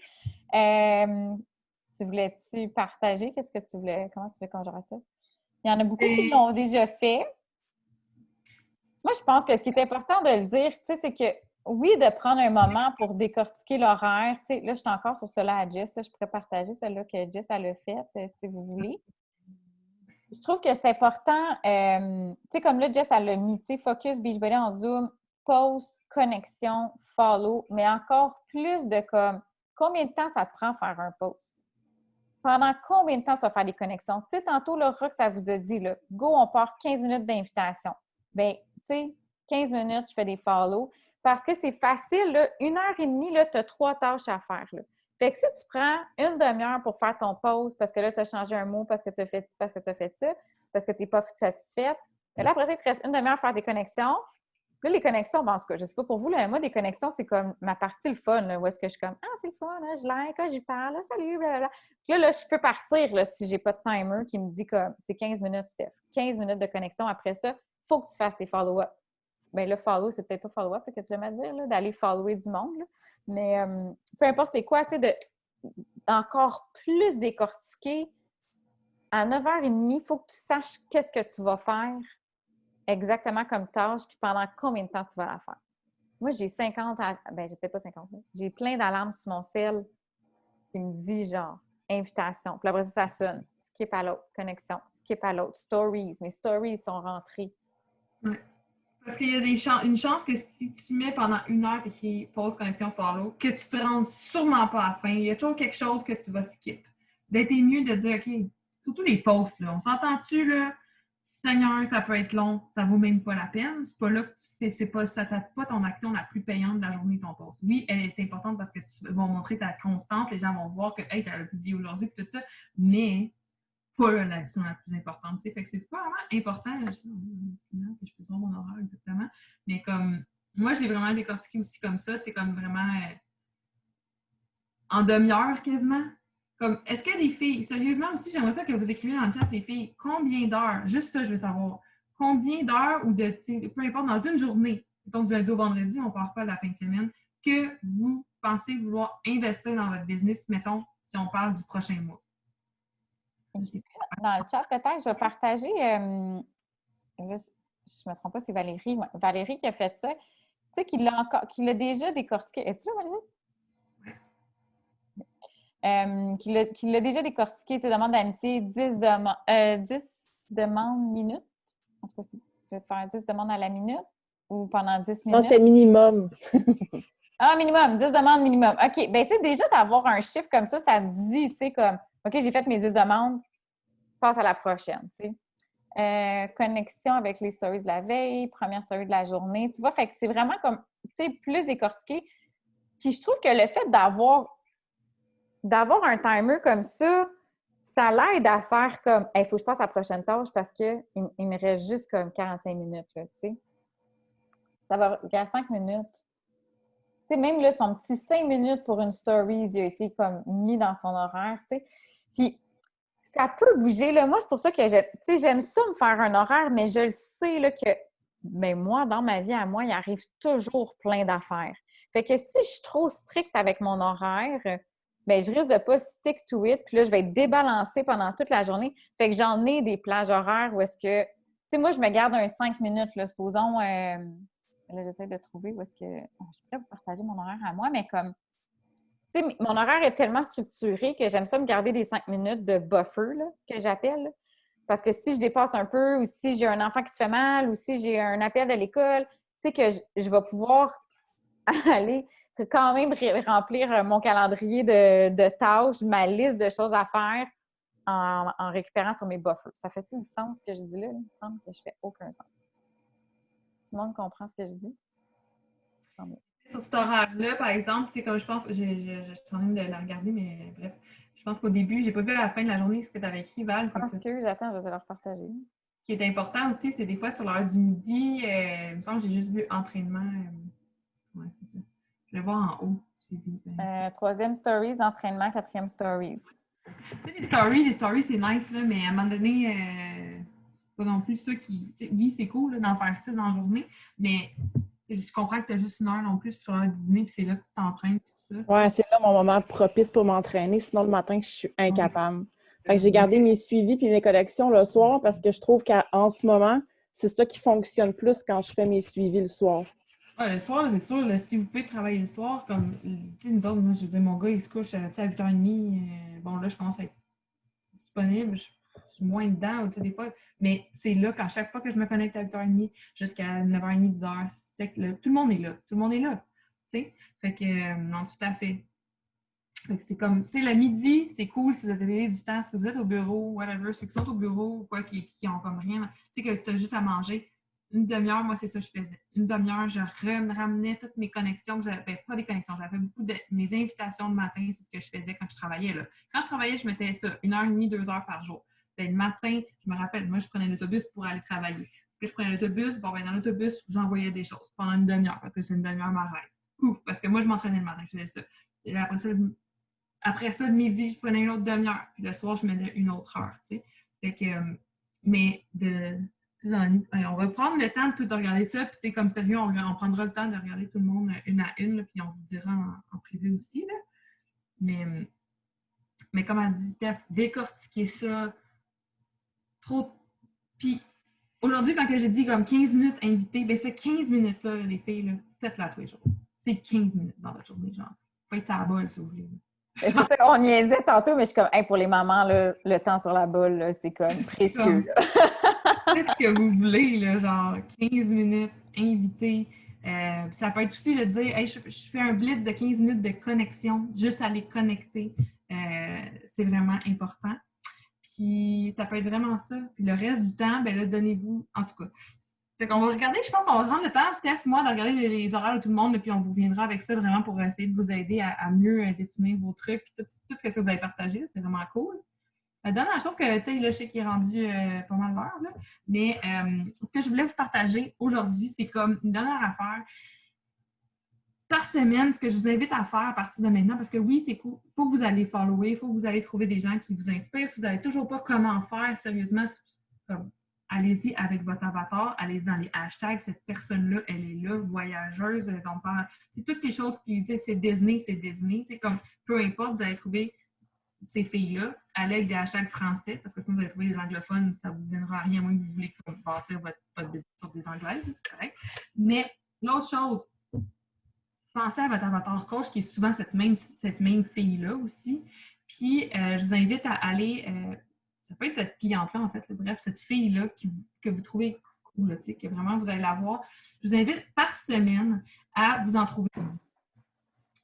Tu voulais-tu partager? Qu'est-ce que tu voulais? Comment tu veux qu'on gère ça? Il y en a beaucoup qui l'ont déjà fait. Moi, je pense que ce qui est important de le dire, tu sais, c'est que Oui, de prendre un moment pour décortiquer l'horaire. Tu sais, là, je suis encore sur cela à Jess. Là, je pourrais partager celle-là que Jess elle a faite, si vous voulez. Je trouve que c'est important, tu sais, comme là, Jess, elle l'a mis, tu sais, focus, Beachbody en Zoom, post, connexion, follow, mais encore plus de comme, combien de temps ça te prend faire un post? Pendant combien de temps tu vas faire des connexions? Tu sais, tantôt, là, Rox, ça vous a dit, là, go, on part 15 minutes d'invitation. Bien, tu sais, 15 minutes, je fais des follow. Parce que c'est facile, là, 1 heure et demie, là, tu as 3 tâches à faire, là. Fait que si tu prends une demi-heure pour faire ton post, parce que là, tu as changé un mot, parce que tu as fait ci, parce que tu as fait ça, parce que tu n'es pas satisfaite, mais là, après ça, il te reste une demi-heure à faire des connexions. Là, les connexions, bon, en tout cas, je ne sais pas pour vous, là, moi, des connexions, c'est comme ma partie le fun, là, où est-ce que je suis comme, ah, c'est le fun, hein, je like, ah, j'y parle, ah, salut, blablabla. Puis là, je peux partir, là, si je n'ai pas de timer qui me dit comme, c'est 15 minutes, Steph. 15 minutes de connexion. Après ça, il faut que tu fasses tes follow-up. Bien, le follow, c'est peut-être pas follow-up que tu vas me dire, là, d'aller follower du monde, là. Mais peu importe c'est quoi, tu sais, encore plus décortiquer. À 9h30, il faut que tu saches qu'est-ce que tu vas faire exactement comme tâche, puis pendant combien de temps tu vas la faire. Moi, j'ai 50, ben j'ai peut-être pas 50, là. J'ai plein d'alarmes sur mon cell qui me dit genre invitation. Puis après ça sonne. Skip à l'autre, connexion, skip à l'autre, stories. Mes stories sont rentrées. Ouais. Parce qu'il y a une chance que si tu mets pendant 1 heure t'écris pause, connexion, follow, que tu te rendes sûrement pas à la fin. Il y a toujours quelque chose que tu vas skip. Ben, t'es mieux de dire, OK, surtout les posts, là, on s'entend-tu, là? Seigneur, ça peut être long, ça vaut même pas la peine. C'est pas là que ça tape pas ton action la plus payante de la journée, ton post. Oui, elle est importante parce que tu vas montrer ta constance, les gens vont voir que, hey, t'as publié aujourd'hui, puis tout ça, mais pas l'action la plus importante. T'sais. Fait que c'est pas vraiment important. Je sais, je peux voir mon horaire exactement. Mais comme moi, je l'ai vraiment décortiqué aussi comme ça, c'est comme vraiment en demi-heure quasiment. Comme, est-ce que les filles, sérieusement aussi, j'aimerais ça que vous écriviez dans le chat, les filles, combien d'heures, juste ça, je veux savoir, combien d'heures ou de, peu importe, dans une journée, donc du lundi au vendredi, on ne part pas de la fin de semaine, que vous pensez vouloir investir dans votre business, mettons, si on parle du prochain mois. Dans le chat, peut-être, je vais partager, là, je ne me trompe pas, c'est Valérie. Ouais. Valérie qui a fait ça. Tu sais, qui l'a déjà décortiqué. Es-tu là, Valérie? Qui l'a déjà décortiqué, tu sais, demande d'amitié, 10 demandes minutes. En tout cas, si tu veux te faire 10 demandes à la minute ou pendant 10 minutes. Non, c'était minimum. Ah, minimum, 10 demandes minimum. OK. Bien, tu sais, déjà d'avoir un chiffre comme ça te dit, tu sais, comme, OK, j'ai fait mes 10 demandes, passe à la prochaine, tu sais. Connexion avec les stories de la veille, première story de la journée. Tu vois, fait que c'est vraiment comme, tu sais, plus décortiqué. Puis je trouve que le fait d'avoir un timer comme ça l'aide à faire comme, il faut que je passe à la prochaine tâche parce qu'il me reste juste comme 45 minutes, là, tu sais. Ça va, il y a 5 minutes. Tu sais, même là, son petit 5 minutes pour une story, il a été comme mis dans son horaire, tu sais. Puis, ça peut bouger, là. Moi, c'est pour ça que j'aime ça me faire un horaire, mais je le sais, là, que, ben, moi, dans ma vie à moi, il arrive toujours plein d'affaires. Fait que si je suis trop stricte avec mon horaire, ben je risque de pas stick to it, puis là, je vais être débalancée pendant toute la journée. Fait que j'en ai des plages horaires où est-ce que, tu sais, moi, je me garde un 5 minutes, là, supposons, là, j'essaie de trouver où est-ce que, je pourrais vous partager mon horaire à moi, mais comme, tu sais, mon horaire est tellement structuré que j'aime ça me garder des 5 minutes de buffer, là, que j'appelle, là. Parce que si je dépasse un peu, ou si j'ai un enfant qui se fait mal, ou si j'ai un appel de l'école, tu sais, que je vais pouvoir aller quand même remplir mon calendrier de tâches, ma liste de choses à faire en récupérant sur mes buffers. Ça fait-tu du sens ce que je dis là? Il me semble que je fais aucun sens. Tout le monde comprend ce que je dis? Sur cet horaire-là, par exemple, comme je pense, je suis en train de la regarder, mais bref, je pense qu'au début, j'ai pas vu à la fin de la journée ce que tu avais écrit, Val. J'attends, je vais te le repartager. Ce qui est important aussi, c'est des fois sur l'heure du midi, il me semble que j'ai juste vu entraînement. Ouais, c'est ça. Je vais voir en haut. 3e stories, entraînement, 4e stories. Tu sais, les stories, c'est nice, là, mais à un moment donné, c'est pas non plus ça qui. Oui, c'est cool d'en faire 6 dans la journée, mais je comprends que tu as juste 1 heure non plus sur un dîner, puis c'est là que tu t'entraînes, tout ça. Ouais, c'est là mon moment propice pour m'entraîner. Sinon, le matin, je suis incapable. Fait que j'ai gardé mes suivis puis mes collections le soir parce que je trouve qu'en ce moment, c'est ça qui fonctionne plus quand je fais mes suivis le soir. Ah, le soir, là, c'est sûr, là, si vous pouvez travailler le soir, comme, tu sais, nous autres, moi, je veux dire, mon gars, il se couche, tu sais, à 8h30. Bon, là, je commence à être disponible. Je suis moins dedans, tu sais, des fois. Mais c'est là qu'à chaque fois que je me connecte à 8h30 jusqu'à 9h30, 10h, c'est que tout le monde est là. Tout le monde est là. Tu sais? Fait que, non, tout à fait. Fait que c'est comme, tu sais, le midi, c'est cool si vous avez du temps, si vous êtes au bureau, whatever, ceux qui sont au bureau ou quoi, qui ont comme rien, tu sais, que tu as juste à manger. Une demi-heure, moi, c'est ça que je faisais. Une demi-heure, je ramenais toutes mes connexions que j'avais, pas des connexions, j'avais beaucoup de mes invitations le matin, c'est ce que je faisais quand je travaillais, là. Quand je travaillais, je mettais ça, 1h30, 2h par jour. Puis le matin, je me rappelle, moi, je prenais l'autobus pour aller travailler. Puis je prenais l'autobus, bon, ben dans l'autobus, j'envoyais des choses pendant une demi-heure, parce que c'est une demi-heure ma règle. Ouf, parce que moi, je m'entraînais le matin, je faisais ça. Et après ça, le midi, je prenais une autre demi-heure. Puis le soir, je mettais une autre heure, tu sais. Fait que, mais on va prendre le temps de tout regarder ça. Puis, tu sais, comme sérieux, on prendra le temps de regarder tout le monde une à une, là, puis on vous dira en privé aussi, là. Mais comme a dit Steph, décortiquer ça, trop. Puis, aujourd'hui, quand j'ai dit comme 15 minutes invité, ben ces 15 minutes-là, les filles, là, faites-la tous les jours. C'est 15 minutes dans votre journée, genre. Faites ça à la balle, si vous voulez. C'est ça, on niaisait tantôt, mais je suis comme, hey, pour les mamans, là, le temps sur la bolle, là, c'est comme précieux. Faites ce que vous voulez, là, genre 15 minutes, invité. Ça peut être aussi de dire, hey, je fais un blitz de 15 minutes de connexion, juste à les connecter. C'est vraiment important. Puis ça peut être vraiment ça. Puis le reste du temps, ben là, donnez-vous, en tout cas. Fait qu'on va regarder, je pense qu'on va prendre le temps, Steph, moi, de regarder les horaires de tout le monde, puis on vous viendra avec ça vraiment pour essayer de vous aider à mieux définir vos trucs, tout ce que vous avez partagé, c'est vraiment cool. La dernière chose que, tu sais, là, je sais qu'il est rendu pas mal l'heure, là, mais ce que je voulais vous partager aujourd'hui, c'est comme une dernière affaire. Par semaine, ce que je vous invite à faire à partir de maintenant, parce que oui, c'est cool, il faut que vous allez follower, il faut que vous allez trouver des gens qui vous inspirent. Si vous n'avez toujours pas comment faire, sérieusement, allez-y avec votre avatar, allez dans les hashtags, cette personne-là, elle est là, voyageuse, donc c'est toutes les choses qui disent c'est Disney, c'est comme peu importe, vous allez trouver ces filles-là, allez avec des hashtags français, parce que sinon vous allez trouver des anglophones, ça ne vous mènera à rien, à moins que vous voulez bâtir votre business sur des anglaises, c'est correct. Mais l'autre chose, pensez à votre avatar coach, qui est souvent cette même fille-là aussi. Puis, je vous invite à aller, ça peut être cette cliente-là, en fait, bref, cette fille-là que vous trouvez cool, que vraiment vous allez la voir. Je vous invite par semaine à vous en trouver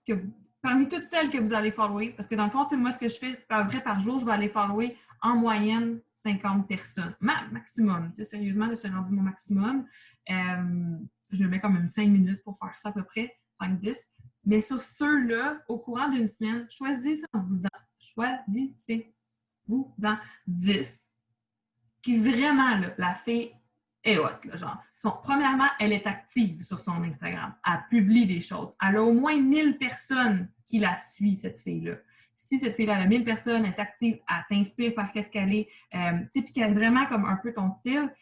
10. Parmi toutes celles que vous allez follower, parce que dans le fond, moi, ce que je fais à peu près par jour, je vais aller follower en moyenne 50 personnes. Maximum. Sérieusement, c'est rendu mon maximum. Je me mets comme 5 minutes pour faire ça à peu près. 5-10. Mais sur ceux-là, au courant d'une semaine, choisissez-vous-en 10. Qui vraiment, là, la fille est hot, là, genre. Premièrement, elle est active sur son Instagram. Elle publie des choses. Elle a au moins 1000 personnes qui la suivent, cette fille-là. Si cette fille-là a 1000 personnes, elle est active, elle t'inspire par qu'est-ce qu'elle est, puis qu'elle est vraiment comme un peu ton style,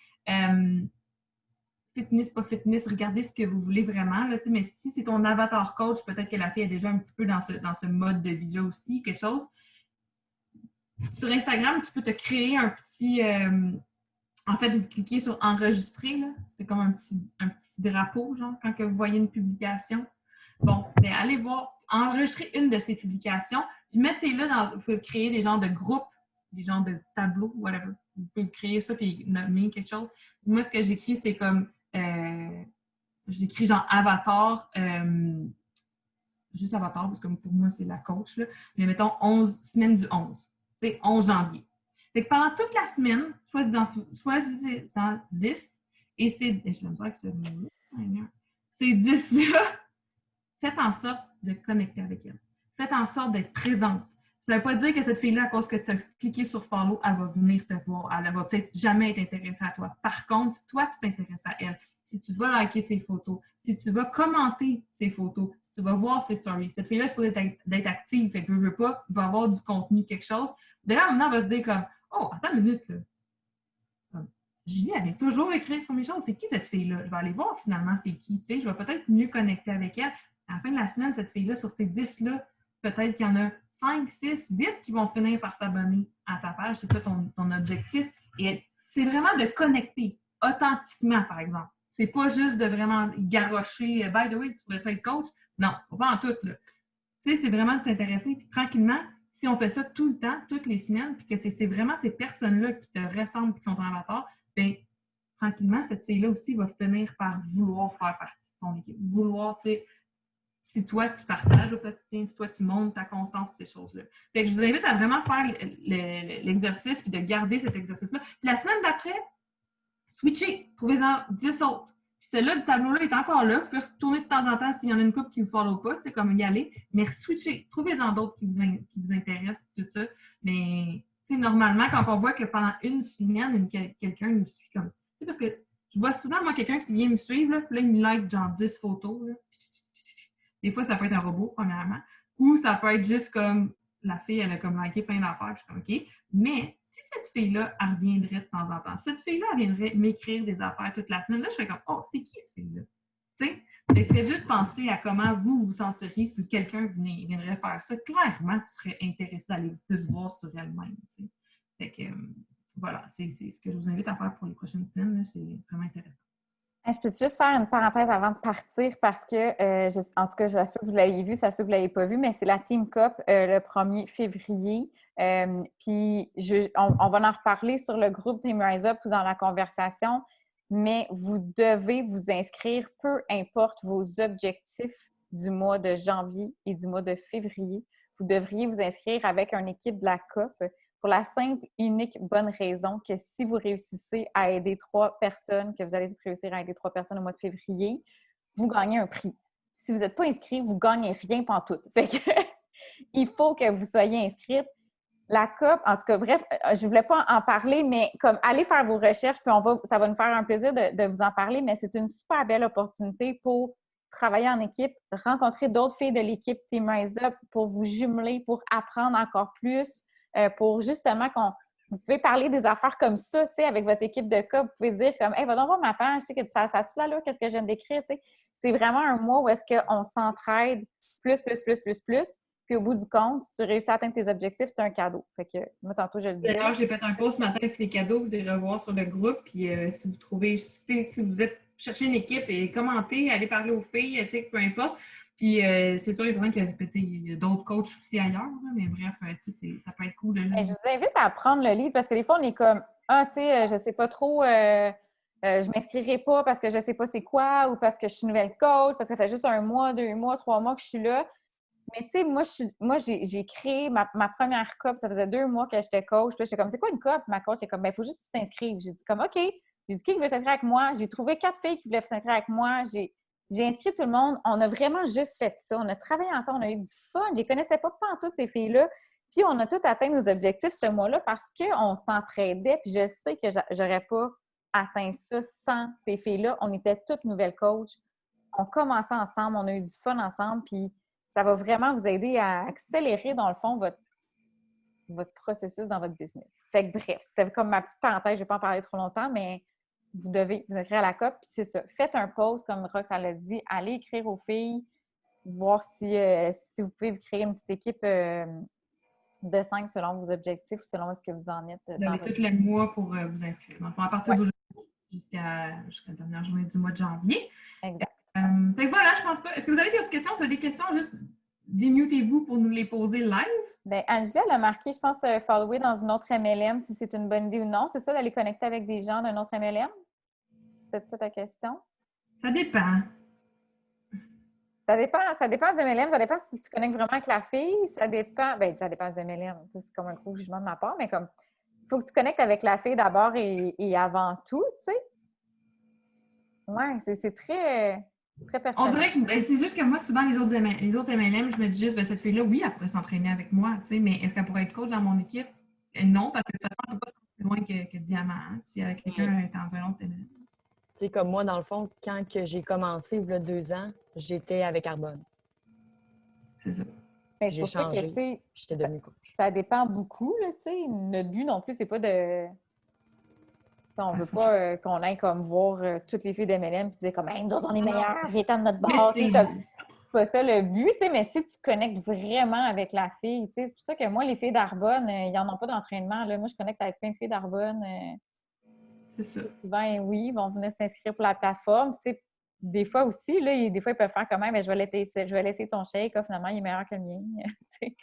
fitness, pas fitness, regardez ce que vous voulez vraiment. Là, mais si c'est ton avatar coach, peut-être que la fille est déjà un petit peu dans ce mode de vie-là aussi, quelque chose. Sur Instagram, tu peux te créer un petit... en fait, vous cliquez sur « Enregistrer ». C'est comme un petit drapeau, genre, quand que vous voyez une publication. Bon, ben, allez voir, enregistrez une de ces publications, puis mettez-le vous pouvez créer des genres de groupes, des genres de tableaux, whatever. Vous pouvez créer ça puis nommer quelque chose. Moi, ce que j'écris, c'est comme j'écris genre avatar, juste avatar, parce que pour moi, c'est la coach, là. Mais mettons 11 semaines du 11. Tu sais, 11 janvier. Fait que pendant toute la semaine, choisissez-en 10. Et j'aime ça que ces 10-là, faites en sorte de connecter avec elle. Faites en sorte d'être présente. Ça ne veut pas dire que cette fille-là, à cause que tu as cliqué sur follow, elle va venir te voir. Elle va peut-être jamais être intéressée à toi. Par contre, si toi, tu t'intéresses à elle, si tu vas liker ses photos, si tu vas commenter ses photos, si tu vas voir ses stories, cette fille-là est supposée d'être active. Fait que je veux pas, il va avoir du contenu, quelque chose. De là, maintenant, elle va se dire comme, oh, attends une minute, là. Julie, elle vient toujours écrire sur mes choses. C'est qui cette fille-là? Je vais aller voir finalement c'est qui. Tu sais, je vais peut-être mieux connecter avec elle. À la fin de la semaine, cette fille-là, sur ces 10-là, peut-être qu'il y en a 5, 6, 8 qui vont finir par s'abonner à ta page. C'est ça ton objectif. Et c'est vraiment de connecter authentiquement, par exemple. C'est pas juste de vraiment garrocher, by the way, tu pourrais être coach. Non, pas en tout, là. Tu sais, c'est vraiment de s'intéresser, puis tranquillement, si on fait ça tout le temps, toutes les semaines, puis que c'est vraiment ces personnes-là qui te ressemblent, qui sont ton avatar, bien, tranquillement, cette fille-là aussi va finir par vouloir faire partie de ton équipe. Vouloir, tu sais, si toi, tu partages au quotidien, si toi, tu montes ta constance, ces choses-là. Fait que je vous invite à vraiment faire l'exercice, puis de garder cet exercice-là. Puis la semaine d'après, switchez, trouvez-en 10 autres. Puis celui-là, le tableau-là est encore là. Vous pouvez retourner de temps en temps s'il y en a une couple qui ne vous follow pas, tu sais, comme y aller. Mais switchez, trouvez-en d'autres qui vous intéressent, tout ça. Mais, tu sais, normalement, quand on voit que pendant une semaine, quelqu'un nous suit comme... Tu sais, parce que je vois souvent, moi, quelqu'un qui vient me suivre, là, puis là, il me like genre 10 photos, là. Des fois, ça peut être un robot, premièrement. Ou ça peut être juste comme la fille, elle a comme liké plein d'affaires, puis je suis comme OK. Mais si cette fille-là, elle reviendrait de temps en temps, cette fille-là, elle viendrait m'écrire des affaires toute la semaine, là, je serais comme oh, c'est qui cette fille-là? Tu sais? Fait que faites juste penser à comment vous vous sentiriez si quelqu'un viendrait faire ça. Clairement, tu serais intéressé d'aller plus voir sur elle-même. Tu sais? Fait que voilà, c'est ce que je vous invite à faire pour les prochaines semaines. Là, c'est vraiment intéressant. Je peux juste faire une parenthèse avant de partir parce que, en tout cas, ça se peut que vous l'ayez vu, ça se peut que vous ne l'ayez pas vu, mais c'est la Team Cup le 1er février. Puis, on va en reparler sur le groupe Team Rise Up ou dans la conversation, mais vous devez vous inscrire, peu importe vos objectifs du mois de janvier et du mois de février. Vous devriez vous inscrire avec une équipe de la COP. Pour la simple, unique, bonne raison que si vous réussissez à aider 3 personnes, que vous allez toutes réussir à aider 3 personnes au mois de février, vous gagnez un prix. Si vous n'êtes pas inscrit, vous ne gagnez rien pantoute. Fait que il faut que vous soyez inscrite. La COP, en tout cas, bref, je ne voulais pas en parler, mais comme allez faire vos recherches, puis ça va nous faire un plaisir de vous en parler, mais c'est une super belle opportunité pour travailler en équipe, rencontrer d'autres filles de l'équipe Team Rise Up pour vous jumeler, pour apprendre encore plus. Pour justement vous pouvez parler des affaires comme ça, tu sais, avec votre équipe de cas. Vous pouvez dire comme, hey, va donc voir ma page, tu sais, que ça a-tu l'allure, qu'est-ce que je viens d'écrire, tu sais. C'est vraiment un mois où est-ce qu'on s'entraide plus. Puis au bout du compte, si tu réussis à atteindre tes objectifs, tu as un cadeau. Fait que moi, tantôt, je le disais. D'ailleurs, j'ai fait un post ce matin avec les cadeaux, vous irez revoir sur le groupe. Puis si vous trouvez, si vous êtes chercher une équipe et commentez, allez parler aux filles, tu sais, peu importe. Puis c'est sûr, il y a d'autres coachs aussi ailleurs, là, mais bref, ça peut être cool. Je vous invite à prendre le lead parce que des fois, on est comme ah, tu sais, je sais pas trop, je m'inscrirai pas parce que je sais pas c'est quoi ou parce que je suis nouvelle coach, parce que ça fait juste 1 mois, 2 mois, 3 mois que je suis là. Mais tu sais, moi j'ai créé ma première COP, ça faisait 2 mois que j'étais coach. Puis j'étais comme, c'est quoi une COP? Ma coach est comme, ben il faut juste que tu t'inscrives. J'ai dit comme, OK. J'ai dit, qui veut s'inscrire avec moi? J'ai trouvé 4 filles qui voulaient s'inscrire avec moi. J'ai inscrit tout le monde. On a vraiment juste fait ça. On a travaillé ensemble. On a eu du fun. Je ne connaissais pas toutes ces filles-là. Puis, on a toutes atteint nos objectifs ce mois-là parce qu'on s'entraidait. Puis, je sais que j'aurais pas atteint ça sans ces filles-là. On était toutes nouvelles coachs. On commençait ensemble. On a eu du fun ensemble. Puis, ça va vraiment vous aider à accélérer, dans le fond, votre processus dans votre business. Fait que bref, c'était comme ma petite parenthèse. Je ne vais pas en parler trop longtemps, mais vous devez vous inscrire à la COP, puis c'est ça. Faites un post, comme Rox l'a dit, allez écrire aux filles, voir si vous pouvez vous créer une petite équipe de 5 selon vos objectifs ou selon ce que vous en êtes. Vous avez tout le mois pour vous inscrire. Donc, à partir d'aujourd'hui jusqu'à la dernière journée du mois de janvier. Exact. Fait que voilà, je pense pas. Est-ce que vous avez d'autres questions? Si vous avez des questions, juste démutez-vous pour nous les poser live. Bien, Angela, elle a marqué, je pense, follower dans une autre MLM, si c'est une bonne idée ou non. C'est ça, d'aller connecter avec des gens d'un autre MLM? C'est ça ta question? Ça dépend. Ça dépend du MLM, ça dépend si tu connectes vraiment avec la fille, ça dépend du MLM. C'est comme un gros jugement de ma part, mais comme il faut que tu connectes avec la fille d'abord et avant tout, tu sais. Ouais, c'est très personnel. On dirait que c'est juste que moi, souvent, les autres MLM, je me dis juste, cette fille-là, oui, elle pourrait s'entraîner avec moi, tu sais, mais est-ce qu'elle pourrait être coach dans mon équipe? Non, parce que de toute façon, elle ne peut pas se plus loin que Diamant, hein, si quelqu'un est dans un autre MLM. C'est comme moi, dans le fond, quand j'ai commencé, il y a 2 ans, j'étais avec Arbonne. C'est ça. C'est J'ai pour ça que, changé, tu sais, j'étais devenue coach. ça dépend beaucoup, là, tu sais. Notre but non plus, c'est pas de... On veut pas qu'on aille comme voir toutes les filles d'MLM et dire comme hey, nous autres, on est meilleurs, viens-t'en de notre bord. C'est pas ça le but, tu sais, mais si tu connectes vraiment avec la fille, tu sais, c'est pour ça que moi, les filles d'Arbonne, ils n'en ont pas d'entraînement. Là. Moi, je connecte avec plein de filles d'Arbonne. C'est ça. Souvent, oui, ils vont venir s'inscrire pour la plateforme. Tu sais, des fois aussi, là, des fois, ils peuvent faire comment? Je vais laisser ton chèque. Finalement, il est meilleur que le mien. Tu sais,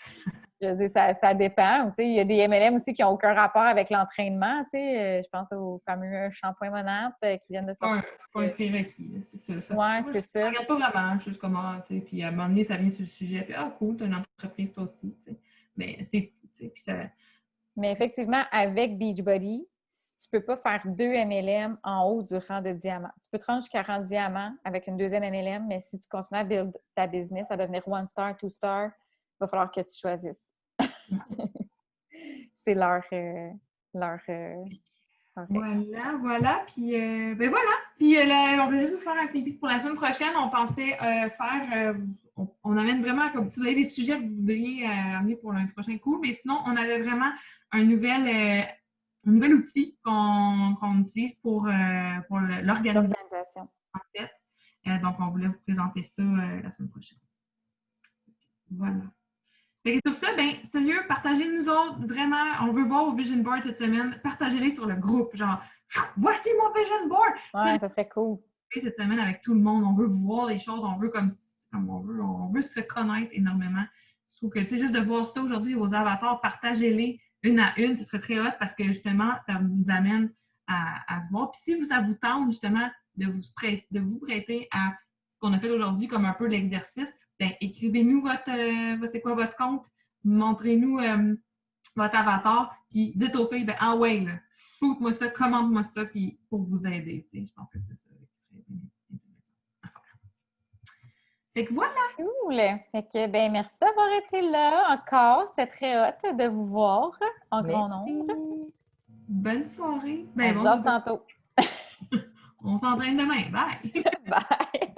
je veux dire, ça dépend. Tu sais, il y a des MLM aussi qui n'ont aucun rapport avec l'entraînement. Tu sais, je pense au fameux shampoing Monat qui viennent de sortir. C'est pas un prérequis, là, c'est ça. Ouais, c'est ça. Je regarde pas vraiment, juste comment, tu sais, puis à un moment donné, ça vient sur le sujet, puis cool, t'as une entreprise toi aussi, tu sais. Mais c'est, tu sais, puis ça... Mais effectivement, avec Beachbody, tu peux pas faire 2 MLM en haut du rang de diamant. Tu peux te rendre jusqu'à rang diamant avec une deuxième MLM, mais si tu continues à build ta business, à devenir 1 star, 2 star, il va falloir que tu choisisses. C'est leur Voilà. Puis, ben voilà. Puis, on voulait juste faire un sneak peek pour la semaine prochaine. On pensait faire... on amène vraiment, comme si vous avez des sujets que vous voudriez amener pour lundi prochain, cool. Mais sinon, on avait vraiment un nouvel outil qu'on utilise pour l'organisation, en fait. Donc, on voulait vous présenter ça la semaine prochaine. Voilà. Fait que sur ça, ben, sérieux, partagez-nous autres, vraiment, on veut voir vos vision boards cette semaine, partagez-les sur le groupe, genre, voici mon vision board! Ouais, ça serait cool. Cette semaine avec tout le monde, on veut voir les choses, on veut on veut se connaître énormément. Je trouve que, tu sais, juste de voir ça aujourd'hui, vos avatars, partagez-les une à une, ce serait très hot parce que, justement, ça nous amène à se voir. Puis si ça vous tente, justement, de vous prêter à ce qu'on a fait aujourd'hui comme un peu l'exercice, ben, écrivez-nous c'est quoi votre compte, montrez-nous votre avatar, puis dites aux filles, ben, ouais, là, shoot-moi ça, commande-moi ça, puis pour vous aider, tu sais, je pense que c'est ça qui serait intéressant à faire. Fait que voilà! Cool! Fait que, ben, merci d'avoir été là encore. C'était très hot de vous voir en grand nombre. Bonne soirée! On Ben, se jase tantôt. on s'entraîne demain. Bye! Bye!